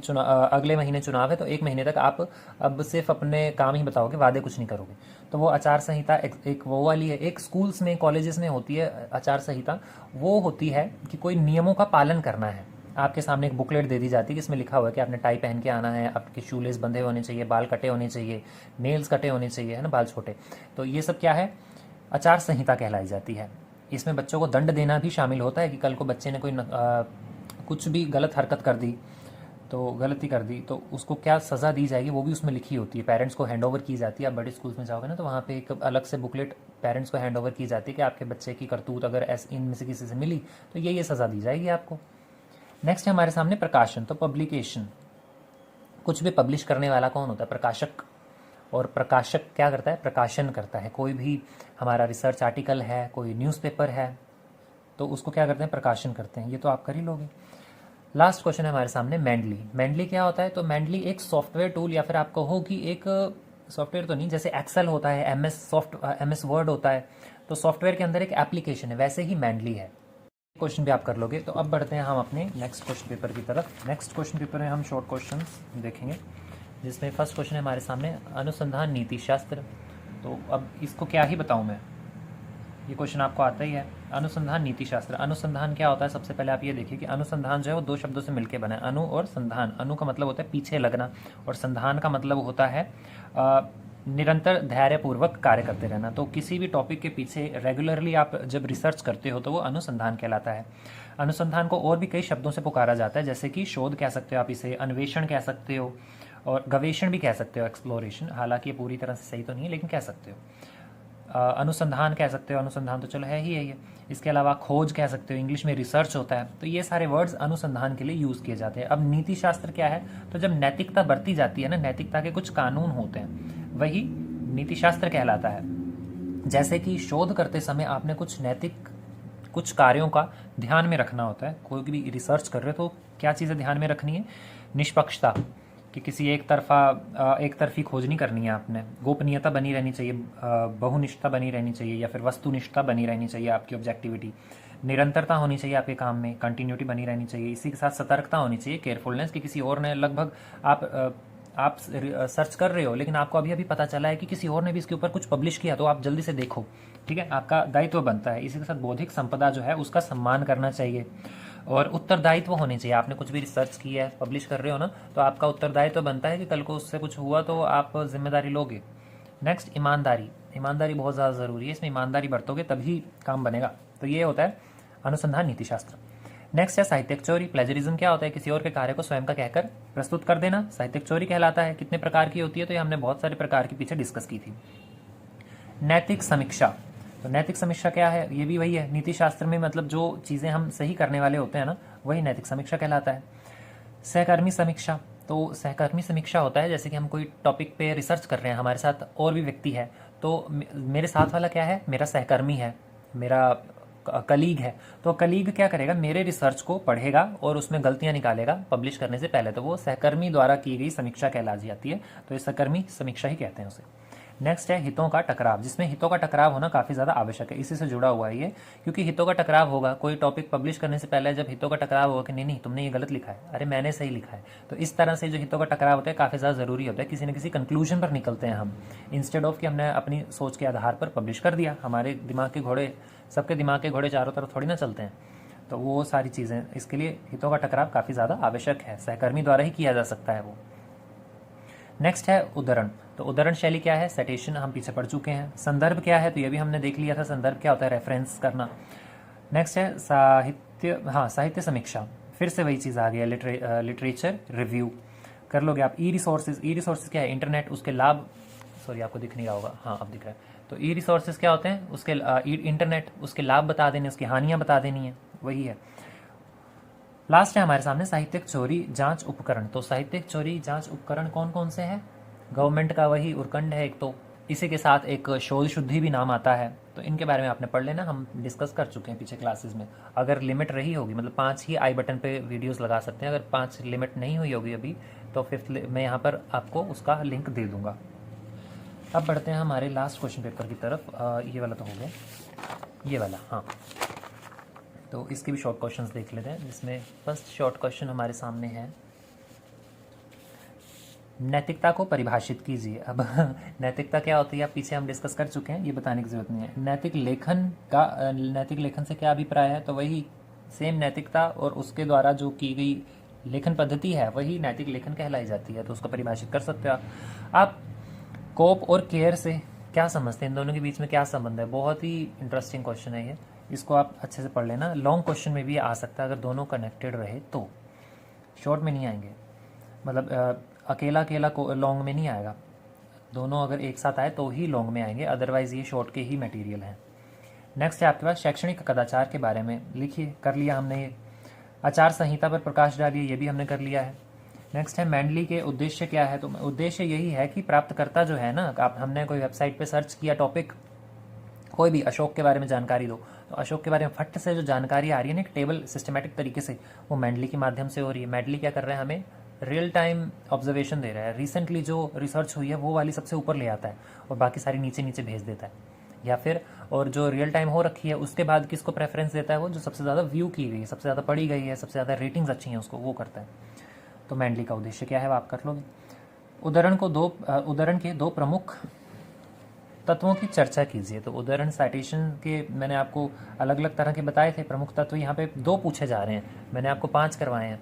अगले महीने चुनाव है, तो एक महीने तक आप अब सिर्फ अपने काम ही बताओगे, वादे कुछ नहीं करोगे। तो वो आचार संहिता एक वो वाली है। एक स्कूल्स में, कॉलेजेस में होती है आचार संहिता। वो होती है कि कोई नियमों का पालन करना है। आपके सामने एक बुकलेट दे दी जाती है जिसमें लिखा हुआ है कि आपने टाई पहन के आना है, आपके शूलेस बंधे होने चाहिए, बाल कटे होने चाहिए, नेल्स कटे होने चाहिए, है ना, बाल छोटे। तो ये सब क्या है? आचार संहिता कहलाई जाती है। इसमें बच्चों को दंड देना भी शामिल होता है कि कल को बच्चे ने कुछ भी गलत हरकत कर दी, तो गलती कर दी, तो उसको क्या सज़ा दी जाएगी वो भी उसमें लिखी होती है। पेरेंट्स को हैंड ओवर की जाती है। आप बड़े स्कूल्स में जाओगे ना, तो वहाँ पे एक अलग से बुकलेट पेरेंट्स को हैंड ओवर की जाती है कि आपके बच्चे की करतूत अगर इनमें से किसी से मिली तो ये सज़ा दी जाएगी आपको। नेक्स्ट है हमारे सामने प्रकाशन। तो पब्लिकेशन, कुछ भी पब्लिश करने वाला कौन होता है? प्रकाशक। और प्रकाशक क्या करता है? प्रकाशन करता है। कोई भी हमारा रिसर्च आर्टिकल है, कोई न्यूज़पेपर है, तो उसको क्या करते हैं? प्रकाशन करते हैं। ये तो आप कर ही लोगे। लास्ट क्वेश्चन है हमारे सामने मैंडली। मैंडली क्या होता है? तो मैंडली एक सॉफ्टवेयर टूल, या फिर आप कहो कि एक सॉफ्टवेयर तो नहीं, जैसे एक्सेल होता है, एमएस वर्ड होता है, तो सॉफ्टवेयर के अंदर एक एप्लीकेशन है, वैसे ही मैंडली है। क्वेश्चन भी आप कर लोगे। तो अब बढ़ते हैं हम अपने नेक्स्ट क्वेश्चन पेपर की तरफ। नेक्स्ट क्वेश्चन पेपर में हम शॉर्ट क्वेश्चन देखेंगे, जिसमें फर्स्ट क्वेश्चन है हमारे सामने अनुसंधान नीति शास्त्र। तो अब इसको क्या ही बताऊं मैं, ये क्वेश्चन आपको आता ही है। अनुसंधान नीति शास्त्र, अनुसंधान क्या होता है? सबसे पहले आप ये देखिए कि अनुसंधान जो है वो दो शब्दों से मिलकर बना है, अनु और संधान। अनु का मतलब होता है पीछे लगना, और संधान का मतलब होता है निरंतर धैर्यपूर्वक कार्य करते रहना। तो किसी भी टॉपिक के पीछे रेगुलरली आप जब रिसर्च करते हो तो वो अनुसंधान कहलाता है। अनुसंधान को और भी कई शब्दों से पुकारा जाता है, जैसे कि शोध कह सकते हो आप इसे, अन्वेषण कह सकते हो, और गवेषण भी कह सकते हो, एक्सप्लोरेशन। हालांकि ये पूरी तरह से सही तो नहीं है, लेकिन कह सकते हो। अनुसंधान कह सकते हो, अनुसंधान तो चलो है ही है ये। इसके अलावा खोज कह सकते हो, इंग्लिश में रिसर्च होता है। तो ये सारे वर्ड्स अनुसंधान के लिए यूज़ किए जाते हैं। अब नीति शास्त्र क्या है? तो जब नैतिकता बरती जाती है ना, नैतिकता के कुछ कानून होते हैं, वही नीति शास्त्र कहलाता है। जैसे कि शोध करते समय आपने कुछ कार्यों का ध्यान में रखना होता है। कोई भी रिसर्च कर रहे हो तो क्या चीज़ें ध्यान में रखनी है? निष्पक्षता, कि किसी एक तरफी खोज नहीं करनी है आपने। गोपनीयता बनी रहनी चाहिए, बहुनिष्ठता बनी रहनी चाहिए, या फिर वस्तुनिष्ठता बनी रहनी चाहिए आपकी, ऑब्जेक्टिविटी। निरंतरता होनी चाहिए आपके काम में, कंटिन्यूटी बनी रहनी चाहिए। इसी के साथ सतर्कता होनी चाहिए, केयरफुलनेस, कि किसी और ने लगभग आप सर्च कर रहे हो लेकिन आपको अभी अभी पता चला है कि किसी और ने भी इसके ऊपर कुछ पब्लिश किया, तो आप जल्दी से देखो, ठीक है, आपका दायित्व बनता है। इसी के साथ बौद्धिक संपदा जो है उसका सम्मान करना चाहिए और उत्तरदायित्व होने चाहिए। आपने कुछ भी रिसर्च किया है, पब्लिश कर रहे हो ना, तो आपका उत्तरदायित्व बनता है कि कल को उससे कुछ हुआ तो आप जिम्मेदारी लोगे। नेक्स्ट, ईमानदारी। ईमानदारी बहुत ज़्यादा ज़रूरी है, इसमें ईमानदारी बरतोगे तभी काम बनेगा। तो ये होता है अनुसंधान नीतिशास्त्र। नेक्स्ट है साहित्यिक चोरी। प्लेजरिज्म क्या होता है? किसी और के कार्य को स्वयं का कहकर प्रस्तुत कर देना, साहित्यिक चोरी कहलाता है। कितने प्रकार की होती है? तो ये हमने बहुत सारे प्रकार के पीछे डिस्कस की थी। नैतिक समीक्षा। तो नैतिक समीक्षा क्या है? ये भी वही है, नीति शास्त्र में मतलब जो चीज़ें हम सही करने वाले होते हैं ना, वही नैतिक समीक्षा कहलाता है। सहकर्मी समीक्षा। तो सहकर्मी समीक्षा होता है जैसे कि हम कोई टॉपिक पे रिसर्च कर रहे हैं, हमारे साथ और भी व्यक्ति है, तो मेरे साथ वाला क्या है? मेरा सहकर्मी है, मेरा कलीग है। तो कलीग क्या करेगा? मेरे रिसर्च को पढ़ेगा और उसमें गलतियां निकालेगा पब्लिश करने से पहले, तो वो सहकर्मी द्वारा की गई समीक्षा कहलाई जाती है। तो ये सहकर्मी समीक्षा ही कहते हैं उसे। नेक्स्ट है हितों का टकराव, जिसमें हितों का टकराव होना काफ़ी ज़्यादा आवश्यक है। इसी से जुड़ा हुआ है ये, क्योंकि हितों का टकराव होगा कोई टॉपिक पब्लिश करने से पहले, जब हितों का टकराव होगा कि नहीं नहीं तुमने ये गलत लिखा है, अरे मैंने सही लिखा है, तो इस तरह से जो हितों का टकराव होता है काफ़ी ज़्यादा ज़रूरी होता है। किसी न किसी कंक्लूजन पर निकलते हैं हम, इंस्टेड ऑफ कि हमने अपनी सोच के आधार पर पब्लिश कर दिया। हमारे दिमाग के घोड़े, सबके दिमाग के घोड़े चारों तरफ थोड़ी ना चलते हैं, तो वो सारी चीज़ें, इसके लिए हितों का टकराव काफ़ी ज़्यादा आवश्यक है, सहकर्मी द्वारा ही किया जा सकता है वो। नेक्स्ट है उद्धरण। तो उद्धरण शैली क्या है? साइटेशन हम पीछे पढ़ चुके हैं। संदर्भ क्या है? तो ये भी हमने देख लिया था, संदर्भ क्या होता है? रेफरेंस करना। नेक्स्ट है साहित्य, हाँ साहित्य समीक्षा, फिर से वही चीज़ आ गई है, लिटरेचर रिव्यू कर लोगे आप। ई रिसोर्सेज। ई रिसोर्सेज क्या है? इंटरनेट, उसके लाभ, सॉरी आपको दिख नहीं रहा होगा, हाँ अब दिख रहा है। तो ई रिसोर्सेज क्या होते हैं? उसके इंटरनेट, उसके लाभ बता देने, उसकी हानियाँ बता देनी है, वही है। लास्ट है हमारे सामने साहित्यिक चोरी जांच उपकरण। तो साहित्यिक चोरी जांच उपकरण कौन कौन से हैं? गवर्नमेंट का वही उरकंड है एक, तो इसी के साथ एक शोध शुद्धि भी नाम आता है, तो इनके बारे में आपने पढ़ लेना, हम डिस्कस कर चुके हैं पीछे क्लासेस में। अगर लिमिट रही होगी, मतलब 5 ही आई बटन पे वीडियोस लगा सकते हैं, अगर 5 लिमिट नहीं हुई होगी अभी, तो 5th मैं यहाँ पर आपको उसका लिंक दे दूँगा। अब बढ़ते हैं हमारे लास्ट क्वेश्चन पेपर की तरफ। ये वाला तो हो गया, ये वाला, हाँ, तो इसके भी शॉर्ट क्वेश्चंस देख लेते हैं, जिसमें फर्स्ट शॉर्ट क्वेश्चन हमारे सामने है, नैतिकता को परिभाषित कीजिए। अब नैतिकता क्या होती है आप पीछे हम डिस्कस कर चुके हैं, ये बताने की जरूरत नहीं है। नैतिक लेखन से क्या अभिप्राय है? तो वही सेम नैतिकता और उसके द्वारा जो की गई लेखन पद्धति है वही नैतिक लेखन कहलाई जाती है, तो उसको परिभाषित कर सकते हो आप। कोप और केयर से क्या समझते हैं? इन दोनों के बीच में क्या संबंध है? बहुत ही इंटरेस्टिंग क्वेश्चन है ये, इसको आप अच्छे से पढ़ लेना। लॉन्ग क्वेश्चन में भी आ सकता है अगर दोनों कनेक्टेड रहे तो, शॉर्ट में नहीं आएंगे, मतलब अकेला अकेला लॉन्ग में नहीं आएगा, दोनों अगर एक साथ आए तो ही लॉन्ग में आएंगे, अदरवाइज ये शॉर्ट के ही मटेरियल हैं। नेक्स्ट है आपके पास शैक्षणिक कदाचार के बारे में लिखिए, कर लिया हमने ये। आचार संहिता पर प्रकाश डालिए, ये भी हमने कर लिया है। नेक्स्ट है मैंडली के उद्देश्य क्या है? तो उद्देश्य यही है कि प्राप्तकर्ता जो है ना, आप हमने कोई वेबसाइट पे सर्च किया टॉपिक, कोई भी अशोक के बारे में जानकारी दो, तो अशोक के बारे में फट से जो जानकारी आ रही है ना एक टेबल सिस्टमेटिक तरीके से, वो मैंडली के माध्यम से हो रही है। मैंडली क्या कर रहा है? हमें रियल टाइम ऑब्जर्वेशन दे रहा है, रिसेंटली जो रिसर्च हुई है वो वाली सबसे ऊपर ले आता है और बाकी सारी नीचे नीचे भेज देता है, या फिर और जो रियल टाइम हो रखी है उसके बाद किसको प्रेफरेंस देता है? वो जो सबसे ज़्यादा व्यू की गई है, सबसे ज़्यादा पढ़ी गई है, सबसे ज़्यादा रेटिंग्स अच्छी हैं उसको वो करता है। तो मैंडली का उद्देश्य क्या है वो आप कर लोगे। उद्धरण के दो प्रमुख तत्वों की चर्चा कीजिए। तो उद्धरण साइटेशन के मैंने आपको अलग अलग तरह के बताए थे प्रमुख तत्व, यहाँ पे 2 पूछे जा रहे हैं, मैंने आपको 5 करवाए हैं,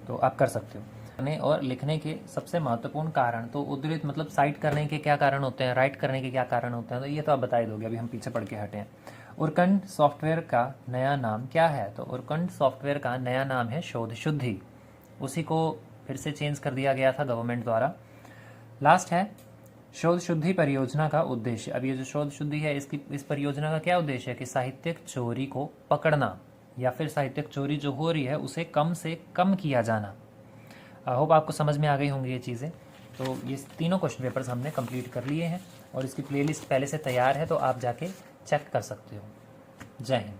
तो आप कर सकते हो। और लिखने के सबसे महत्वपूर्ण कारण, तो उद्धृत मतलब साइट करने के क्या कारण होते हैं, राइट करने के क्या कारण होते हैं, तो ये तो आप बता ही दोगे, अभी हम पीछे पढ़ के हटे हैं। उरकंड सॉफ्टवेयर का नया नाम क्या है? तो उरकंड सॉफ्टवेयर का नया नाम है शोध शुद्धि, उसी को फिर से चेंज कर दिया गया था गवर्नमेंट द्वारा। लास्ट है शोध शुद्धि परियोजना का उद्देश्य। अब ये जो शोध शुद्धि है इस परियोजना का क्या उद्देश्य है? कि साहित्यिक चोरी को पकड़ना या फिर साहित्यिक चोरी जो हो रही है उसे कम से कम किया जाना। आई होप आपको समझ में आ गई होंगी ये चीज़ें। तो ये तीनों क्वेश्चन पेपर्स हमने कंप्लीट कर लिए हैं और इसकी प्लेलिस्ट पहले से तैयार है, तो आप जाके चेक कर सकते हो। जय हिंद।